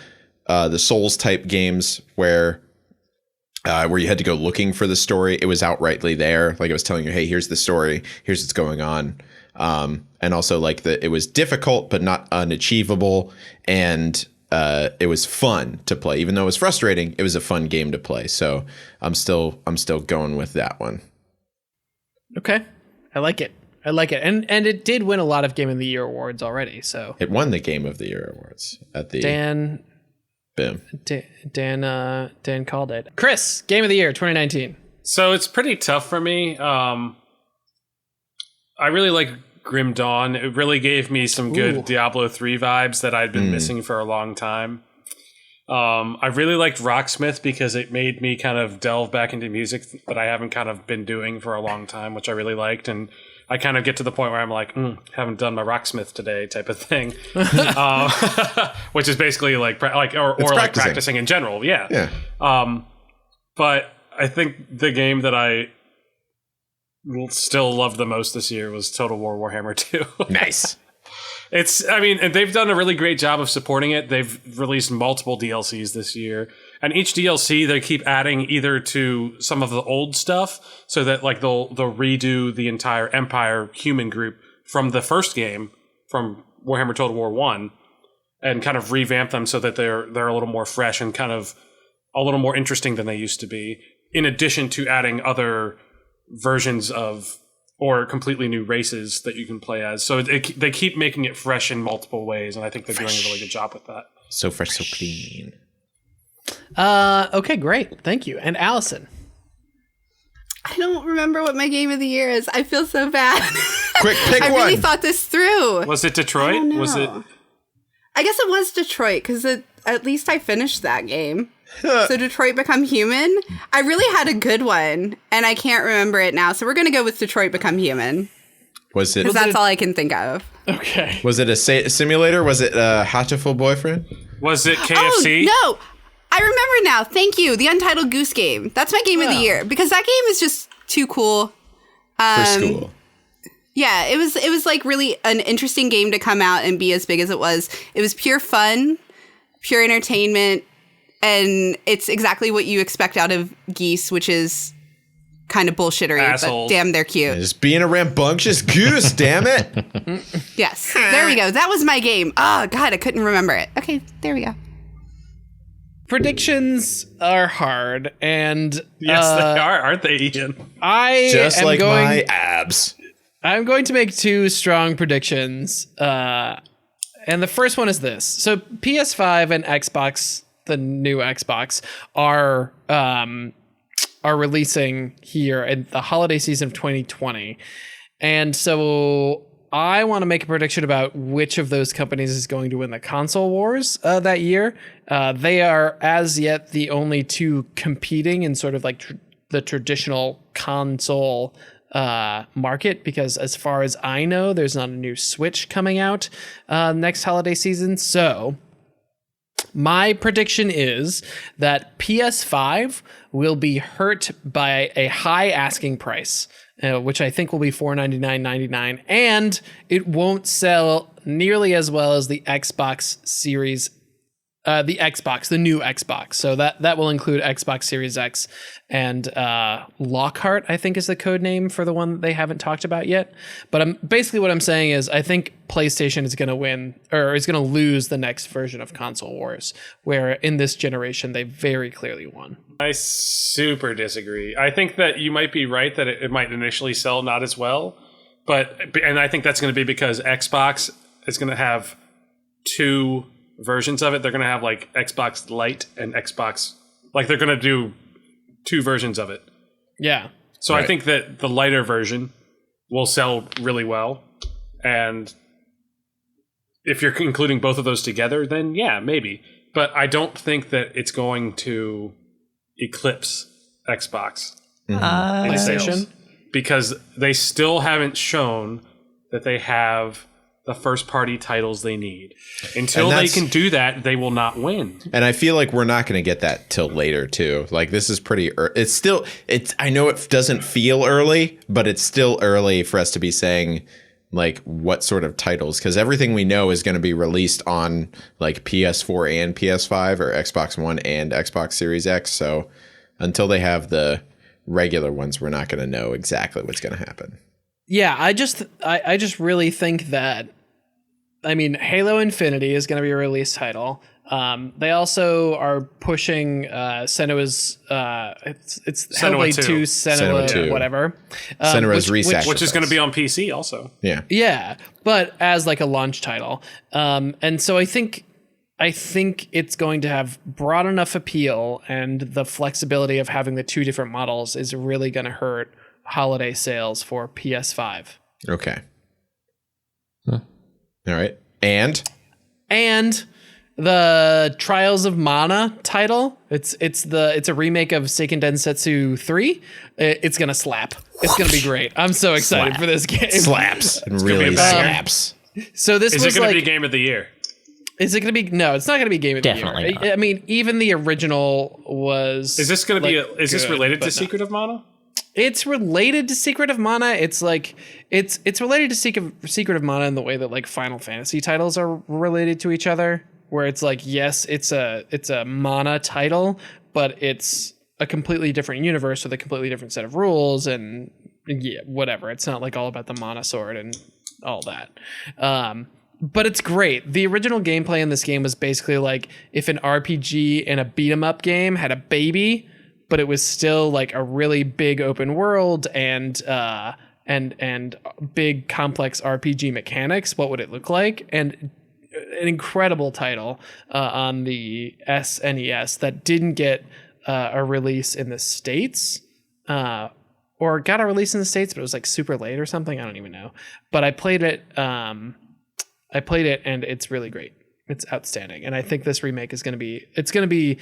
Souls type games where you had to go looking for the story. It was outrightly there. Like it was telling you, hey, here's the story. Here's what's going on. And also like it was difficult, but not unachievable. And it was fun to play. Even though it was frustrating, it was a fun game to play. So I'm still going with that one. Okay. I like it. And it did win a lot of Game of the Year awards already. So it won the Game of the Year awards at the Dan called it. Chris, Game of the Year 2019. So it's pretty tough for me. I really like Grim Dawn. It really gave me some good Diablo 3 vibes that I'd been missing for a long time. I really liked Rocksmith because it made me kind of delve back into music that I haven't kind of been doing for a long time, which I really liked. And I kind of get to the point where I'm like, haven't done my Rocksmith today type of thing, which is basically like practicing in general. Yeah. But I think the game that I still loved the most this year was Total War Warhammer 2. Nice. And they've done a really great job of supporting it. They've released multiple DLCs this year. And each DLC, they keep adding either to some of the old stuff so that like they'll redo the entire Empire human group from the first game, from Warhammer Total War 1, and kind of revamp them so that they're a little more fresh and kind of a little more interesting than they used to be, in addition to adding other versions of or completely new races that you can play as. So they keep making it fresh in multiple ways, and I think they're doing a really good job with that. So fresh, so clean. Okay, great. Thank you. And Allison. I don't remember what my Game of the Year is. I feel so bad. Quick, pick one. I really thought this through. Was it Detroit? Was it? I guess it was Detroit, because at least I finished that game. So Detroit Become Human. I really had a good one, and I can't remember it now. So we're going to go with Detroit Become Human. Was it? Because that's all I can think of. Okay. Was it a simulator? Was it a Hatchaful Boyfriend? Was it KFC? Oh, no. I remember now. Thank you. The Untitled Goose Game. That's my Game of the Year, because that game is just too cool. For school. Yeah, it was like really an interesting game to come out and be as big as it was. It was pure fun, pure entertainment, and it's exactly what you expect out of geese, which is kind of bullshittery, assholes. But damn, they're cute. Just being a rambunctious goose, damn it. Yes, there we go. That was my game. Oh, God, I couldn't remember it. Okay, there we go. Predictions are hard, and yes, they are, aren't they, Ian? My abs. I'm going to make two strong predictions, and the first one is this. So PS5 and Xbox, the new Xbox, are releasing here in the holiday season of 2020, and so I want to make a prediction about which of those companies is going to win the console wars that year. They are as yet the only two competing in sort of like the traditional console market, because as far as I know, there's not a new Switch coming out next holiday season. So my prediction is that PS5 will be hurt by a high asking price, which I think will be $499.99, and it won't sell nearly as well as the Xbox Series, the new Xbox. So that will include Xbox Series X and Lockhart, I think is the code name for the one that they haven't talked about yet. But basically what I'm saying is I think PlayStation is going to win, or is going to lose the next version of Console Wars, where in this generation they very clearly won. I super disagree. I think that you might be right that it might initially sell not as well, and I think that's going to be because Xbox is going to have two versions of it. They're going to have like Xbox Lite and Xbox, like they're going to do two versions of it. Yeah. So right. I think that the lighter version will sell really well, and if you're including both of those together, then yeah, maybe. But I don't think that it's going to eclipse Xbox in sales, because they still haven't shown that they have the first party titles they need. Until they can do that, they will not win. And I feel like we're not going to get that till later too. Like this is pretty I know it doesn't feel early, but it's still early for us to be saying like what sort of titles, because everything we know is going to be released on like PS4 and PS5 or Xbox One and Xbox Series X. So until they have the regular ones, we're not going to know exactly what's going to happen. Yeah, I just really think that, I mean, Halo Infinity is going to be a release title. They also are pushing Senua's it's Senua Hellblade 2, Senua 2. Whatever. Senua's Resacrifice. Which is going to be on PC also. Yeah. Yeah, but as like a launch title. And so I think it's going to have broad enough appeal, and the flexibility of having the two different models is really going to hurt holiday sales for PS5. Okay. Huh. All right. And the Trials of Mana title, it's a remake of Seiken Densetsu 3. It's going to slap. It's going to be great. I'm so excited for this game. Slaps. It really slaps. So this is it going to be Game of the Year? Is it going to be? No, it's not going to be Game of the Year. Definitely not. I mean, even the original was. Is this going to be? Is this related to Secret of Mana? It's related to Secret of Mana. It's like it's related to Secret of Mana in the way that like Final Fantasy titles are related to each other, where it's like, yes, it's a Mana title, but it's a completely different universe with a completely different set of rules, and yeah, whatever. It's not like all about the Mana sword and all that. But it's great. The original gameplay in this game was basically like if an RPG and a beat 'em up game had a baby, but it was still like a really big open world and big complex RPG mechanics. What would it look like? And an incredible title on the SNES that didn't get a release in the States, or got a release in the States, but it was like super late or something. I don't even know. But I played it. And it's really great. It's outstanding. And I think this remake is going to be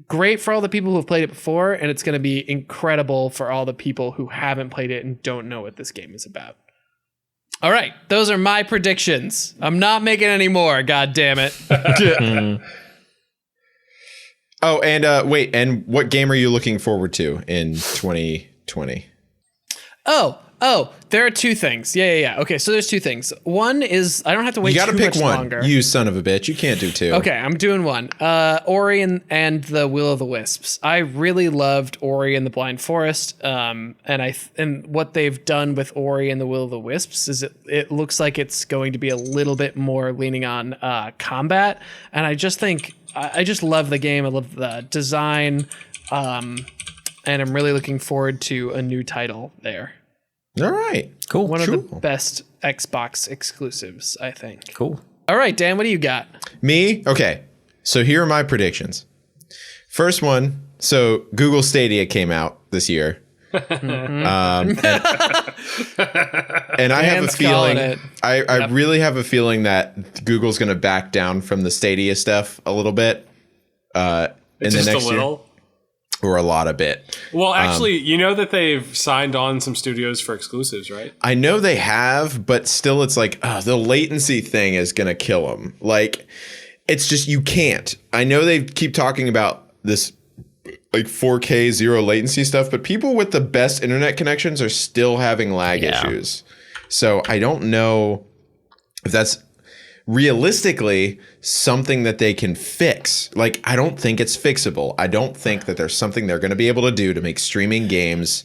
great for all the people who have played it before, and it's going to be incredible for all the people who haven't played it and don't know what this game is about. All right, those are my predictions. I'm not making any more, god damn it. Oh, and wait, and what game are you looking forward to in 2020? Oh, there are two things. Yeah. Okay, so there's two things. One is I don't have to wait too much longer. You gotta pick one, you son of a bitch. You can't do two. Okay, I'm doing one. Ori and the Will of the Wisps. I really loved Ori and the Blind Forest. And what they've done with Ori and the Will of the Wisps is it looks like it's going to be a little bit more leaning on combat. And I just think I just love the game. I love the design. And I'm really looking forward to a new title there. All right. Cool. One of the best Xbox exclusives, I think. Cool. All right, Dan, what do you got? Me? Okay. So here are my predictions. First one. So Google Stadia came out this year. And I have a feeling, I really have a feeling that Google's going to back down from the Stadia stuff a little bit in the next year. or a lot of it. Well, actually, you know that they've signed on some studios for exclusives, right? I know they have, but still it's like, the latency thing is going to kill them. Like, it's just, you can't. I know they keep talking about this like 4K zero latency stuff, but people with the best internet connections are still having lag issues. So I don't know if that's realistically something that they can fix. Like, I don't think it's fixable. I don't think that there's something they're going to be able to do to make streaming games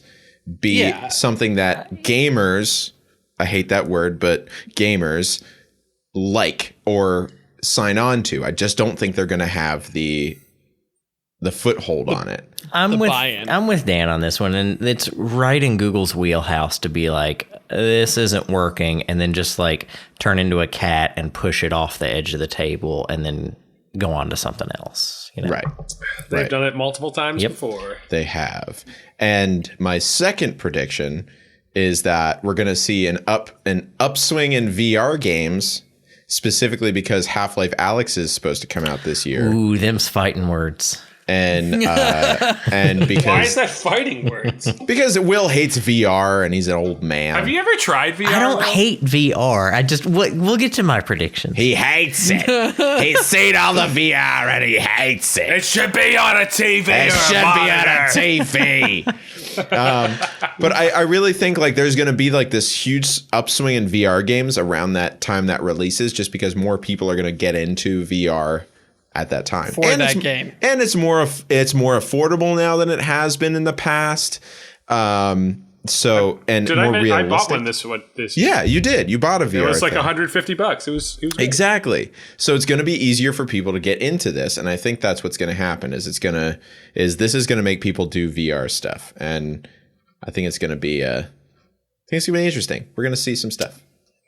be something that gamers, I hate that word, but gamers like or sign on to. I just don't think they're going to have the foothold on it. I'm with Dan on this one, and it's right in Google's wheelhouse to be like, this isn't working, and then just like turn into a cat and push it off the edge of the table and then go on to something else. You know? Right. They've done it multiple times before. They have. And my second prediction is that we're going to see an upswing in VR games, specifically because Half-Life Alyx is supposed to come out this year. Ooh, them's fighting words. And because why is that fighting words? Because Will hates VR and he's an old man. Have you ever tried VR? I don't hate VR. I just we'll get to my prediction. He hates it. He's seen all the VR and he hates it. It should be on a TV. It should be on a TV. But I really think like there's going to be like this huge upswing in VR games around that time that releases, just because more people are going to get into VR at that time for that game, and it's more affordable now than it has been in the past. So and more realistic. I bought one this year. Yeah, you did. You bought a VR. It was like thing. $150. It was great. Exactly. So it's going to be easier for people to get into this, and I think that's what's going to happen. This is going to make people do VR stuff, and I think it's going to be interesting. We're going to see some stuff.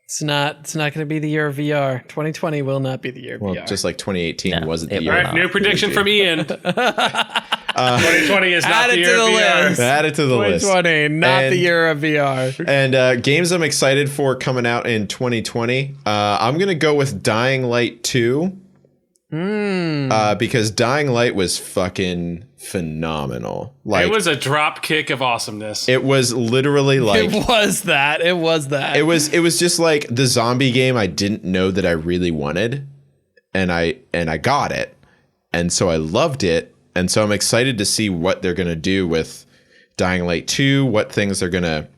It's not going to be the year of VR. 2020 will not be the year of VR. Just like 2018 wasn't the year. All right, new prediction from Ian. 2020 is not the year of VR. Add it to the list. 2020, not the year of VR. And games I'm excited for coming out in 2020. I'm going to go with Dying Light 2. Because Dying Light was fucking phenomenal. Like, it was a drop kick of awesomeness. It was literally like It was that. It was just like the zombie game I didn't know that I really wanted, and I got it, and so I loved it, and so I'm excited to see what they're gonna do with Dying Light 2, what things they're gonna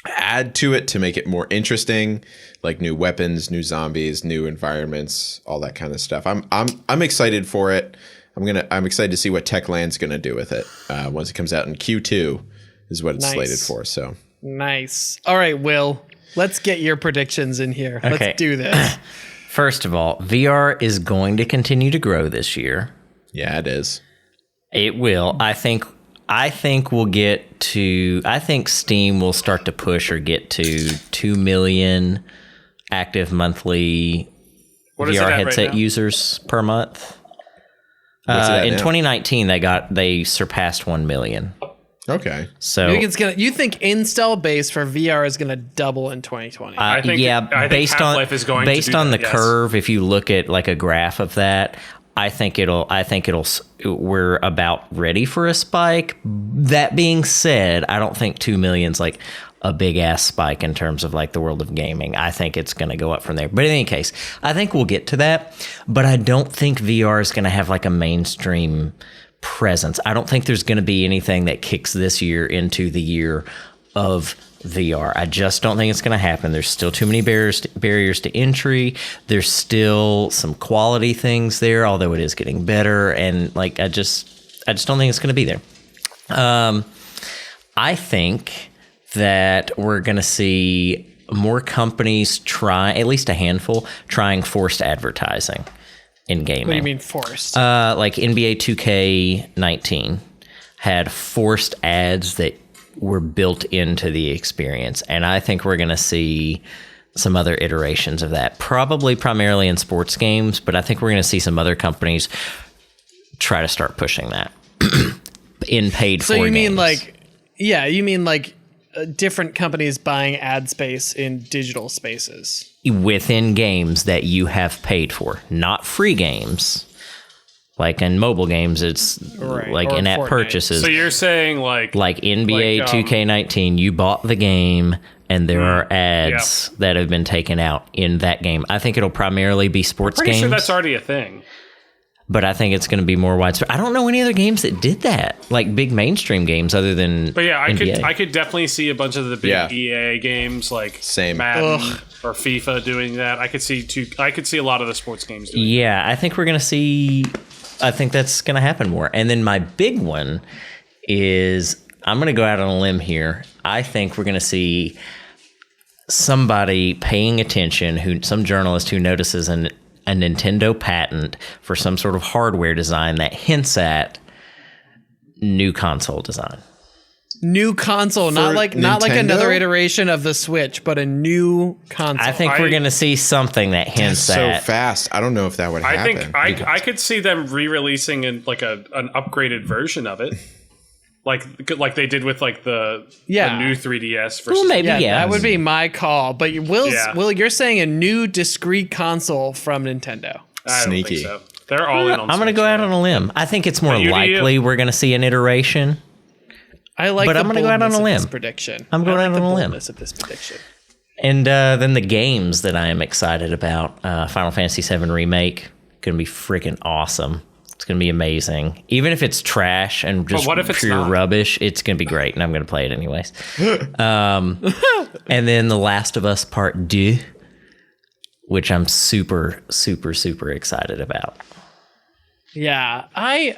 add to it to make it more interesting, like new weapons, new zombies, new environments, all that kind of stuff. I'm excited for it. I'm excited to see what Techland's gonna do with it once it comes out in Q2 is what it's slated for. So nice. All right, Will, let's get your predictions in here. Okay. Let's do this. First of all, VR is going to continue to grow this year. Yeah, it is. It will. I think we'll get to. I think Steam will start to push or get to 2 million active monthly VR headset users per month. In 2019, they surpassed 1 million. Okay. So you think install base for VR is gonna double in 2020? I think Half-Life is going based to do on that, the curve. If you look at like a graph of that, we're about ready for a spike. That being said, I don't think 2 million's like a big ass spike in terms of like the world of gaming. I think it's going to go up from there. But in any case, I think we'll get to that. But I don't think VR is going to have like a mainstream presence. I don't think there's going to be anything that kicks this year into the year of VR. I just don't think it's going to happen. There's still too many barriers to entry. There's still some quality things there, although it is getting better. And like, I just don't think it's going to be there. I think that we're going to see more companies try, at least a handful, trying forced advertising in gaming. What do you mean forced? Like NBA 2K19 had forced ads that were built into the experience. And I think we're going to see some other iterations of that, probably primarily in sports games, but I think we're going to see some other companies try to start pushing that in paid for games. So you mean like different companies buying ad space in digital spaces? Within games that you have paid for, not free games. Like in mobile games, it's Right. like Or in-app Fortnite. So purchases. you're saying like NBA 2K19, you bought the game, and there are ads that have been taken out in that game. I think it'll primarily be sports pretty games. sure that's already a thing. But I think it's going to be more widespread. I don't know any other games that did that, like big mainstream games, other than. But yeah, NBA. I could definitely see a bunch of the big EA games like Same. Madden or FIFA doing that. I could see a lot of the sports games doing Yeah, I think we're going to see. I think that's going to happen more. And then my big one is I'm going to go out on a limb here. I think we're going to see somebody paying attention, some journalist who notices a Nintendo patent for some sort of hardware design that hints at new console design. New console, not like Nintendo? another iteration of the Switch, but a new console. I think we're going to see something that hints so at. fast. I don't know if that would I happen. think I could see them re-releasing an upgraded version of it, like they did with like the new 3DS. Versus Well, maybe yeah, yeah. that would be my call. But Will, Yeah. you're saying a new discrete console from Nintendo? I don't Sneaky. think so. They're all in on. I'm going to go out on a limb. I think it's more But you need likely we're going to see an iteration. I like. But the I'm gonna go out on a boldness of limb. this prediction. I'm going I out like on the a limb. boldness of this prediction. And then the games that I am excited about, Final Fantasy VII Remake, going to be freaking awesome. It's going to be amazing. Even if it's trash and just what if it's pure not? rubbish, it's going to be great, and I'm going to play it anyways. And then The Last of Us Part 2, which I'm super, super, super excited about. Yeah, I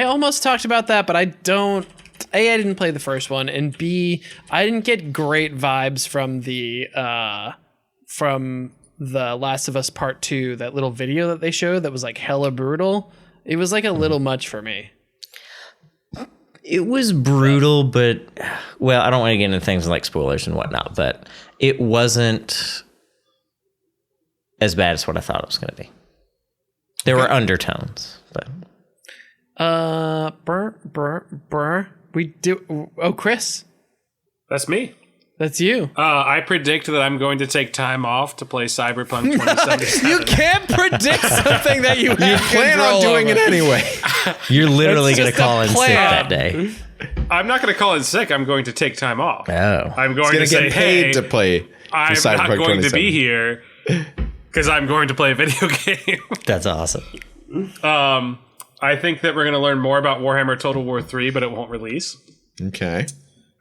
almost talked about that, but I don't. A, I didn't play the first one, and B, I didn't get great vibes from the Last of Us Part 2, that little video that they showed that was like hella brutal. It was like a little much for me. It was brutal, but, well, I don't want to get into things like spoilers and whatnot, but it wasn't as bad as what I thought it was going to be. There were undertones, but... We do. Oh, Chris, That's me. that's you. I predict that I'm going to take time off to play Cyberpunk 2077. You can't predict something that you have Plan on doing it anyway. You're literally It's going to just a call in sick plan. that day. I'm not going to call in sick. I'm going to take time off. Oh. I'm going Going to to say, get paid hey, to play. I'm Cyberpunk not going to 27. be here because I'm going to play a video game. That's awesome. I think that we're going to learn more about Warhammer Total War 3, but it won't release. Okay.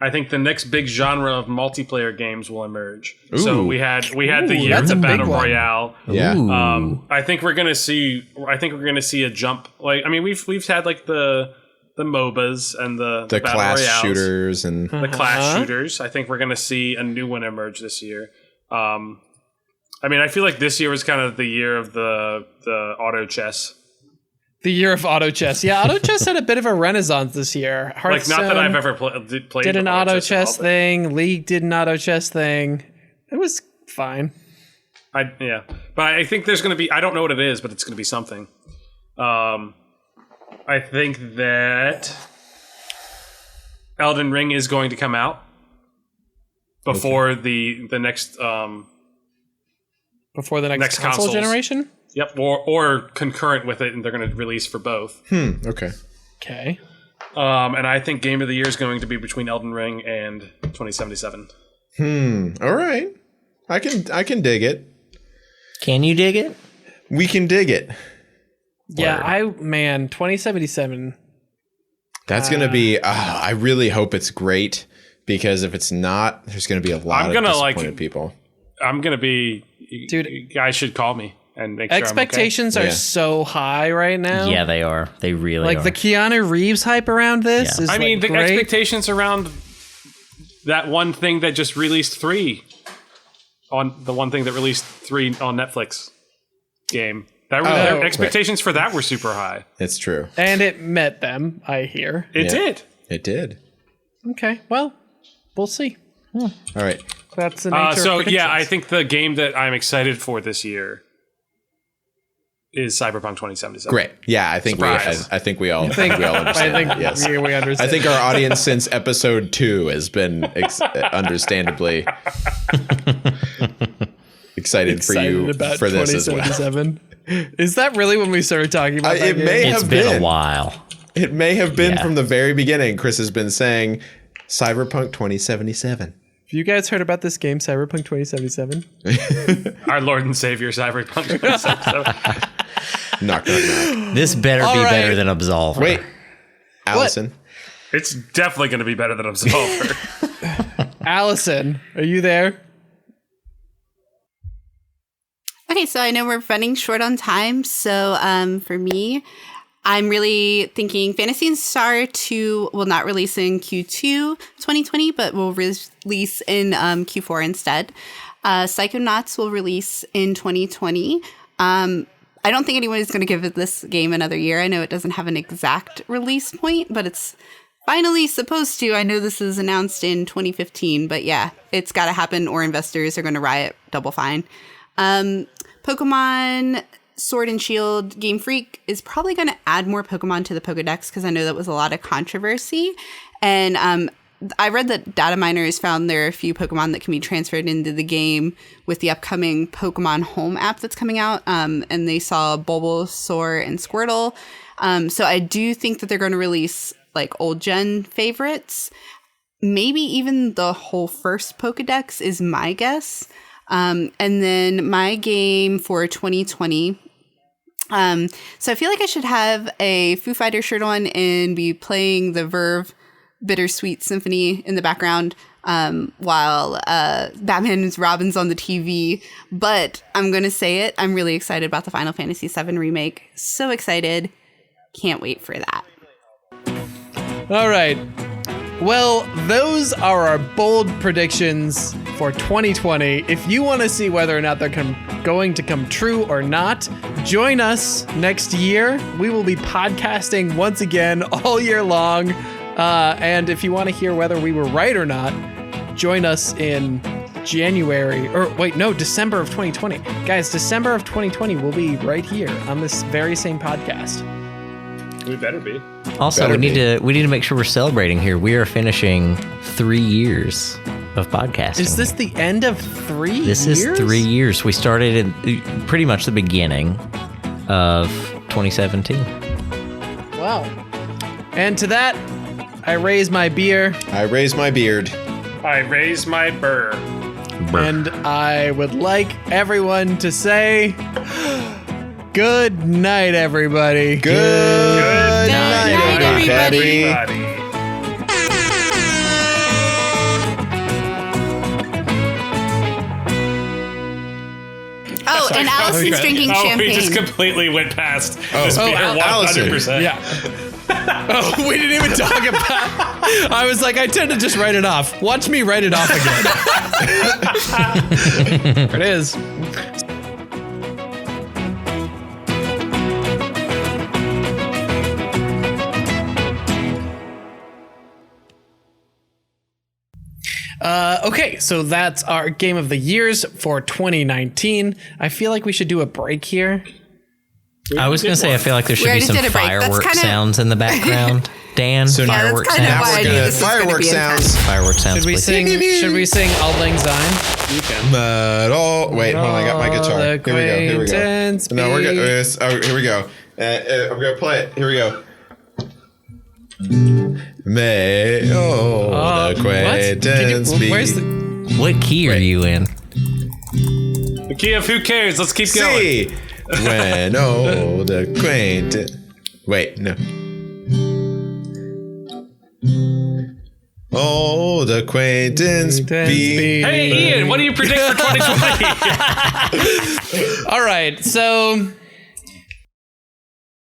I think the next big genre of multiplayer games will emerge. So Ooh. we had the year that's of a the big battle one. royale. Yeah. I think we're gonna see a jump. Like, I mean, we've had like the MOBAs and the The battle class royales, shooters and the class shooters. I think we're gonna see a new one emerge this year. I mean, I feel like this year was kind of the year of the auto chess. The year of auto chess. Yeah, auto chess had a bit of a renaissance this year. Like, not that Hearthstone I've ever played. did an auto chess at all, thing. League did an auto chess thing. It was fine. but I think there's gonna be. I don't know what it is, but it's gonna be something. I think that Elden Ring is going to come out before the next Before the next console consoles. generation? Yep, or concurrent with it, and they're going to release for both. okay. Okay. And I think Game of the Year is going to be between Elden Ring and 2077. All right. I can dig it. Can you dig it? We can dig it. Yeah, 2077. That's going to be I really hope it's great, because if it's not, there's going to be a lot of disappointed people. I'm going to be... Dude. You guys should call me and make sure Expectations Yeah. are so high right now. Yeah, they are. They really Like are. the Keanu Reeves hype around this Yeah. is I mean, the great. expectations around that one thing that just released 3 on the one thing that released 3 on Netflix game. Their expectations for that were super high. It's true. And it met them, I hear. It did. It did. Okay, well, we'll see. All right. That's the nature So of yeah, I predictions. think the game that I'm excited for this year is Cyberpunk 2077. Great. Yeah, I think Surprise. I think we all understand. I think yes. we understand. I think our audience since episode 2 has been understandably excited for you about for this as well. 2077. Is that really when we started talking about that It game? may It's have been been a while. It may have been Yeah. from the very beginning. Chris has been saying Cyberpunk 2077. Have you guys heard about this game, Cyberpunk 2077? Our Lord and Savior Cyberpunk. Knock, knock, knock. This better All be right. better than Absolver. Wait, Allison. It's definitely going to be better than Absolver. Allison, are you there? Okay, so I know we're running short on time. So for me, I'm really thinking Phantasy Star 2 will not release in Q2 2020, but will release in Q4 instead. Psychonauts will release in 2020. I don't think anyone is going to give this game another year. I know it doesn't have an exact release point, but it's finally supposed to. I know this is announced in 2015, but yeah, it's got to happen or investors are going to riot double fine. Pokemon Sword and Shield Game Freak is probably going to add more Pokemon to the Pokedex because I know that was a lot of controversy. And I read that data miners found there are a few Pokemon that can be transferred into the game with the upcoming Pokemon Home app that's coming out. And they saw Bulbasaur and Squirtle. So I do think that they're going to release like old gen favorites. Maybe even the whole first Pokedex is my guess. And then my game for 2020. So I feel like I should have a Foo Fighters shirt on and be playing the Verve Bittersweet Symphony in the background while Batman and Robin's on the TV. But I'm going to say it. I'm really excited about the Final Fantasy VII Remake. So excited. Can't wait for that. All right. Well, those are our bold predictions for 2020. If you want to see whether or not they're going to come true or not, join us next year. We will be podcasting once again all year long. And if you want to hear whether we were right or not, join us in December of 2020. Guys, December of 2020 will be right here on this very same podcast. We better be. Also, we need to make sure we're celebrating here. We are finishing 3 years of podcasting. Is this the end of 3 years? This is 3 years. We started in pretty much the beginning of 2017. Wow. And to that, I raise my beer. I raise my beard. I raise my burr. And I would like everyone to say good night, everybody. Good night, everybody. Oh, and Allison's drinking champagne. We just completely went past this beer Allison. 100%. Yeah. Oh, we didn't even talk about. I was like, I tend to just write it off. Watch me write it off again. There it is. Okay, so that's our game of the years for 2019. I feel like we should do a break here. I was going to say, I feel like there should be already some did a break. That's firework kinda- sounds in the background. Dan, So now firework that's kinda sounds. why I knew this was gonna Firework be sounds. intense. Firework sounds. Should we please. sing? Should we sing "Auld Lang Syne"? You can. But wait, hold on, I got my guitar. Here we go. No, we're good. Here we go. I'm gonna play it. Here we go. May old acquaintance be. Where's the? What key are you in? The key of who cares? Let's keep going. See when old acquaintance. Wait, no. Old acquaintance be. Hey, Ian, what do you predict for 2020? All right, so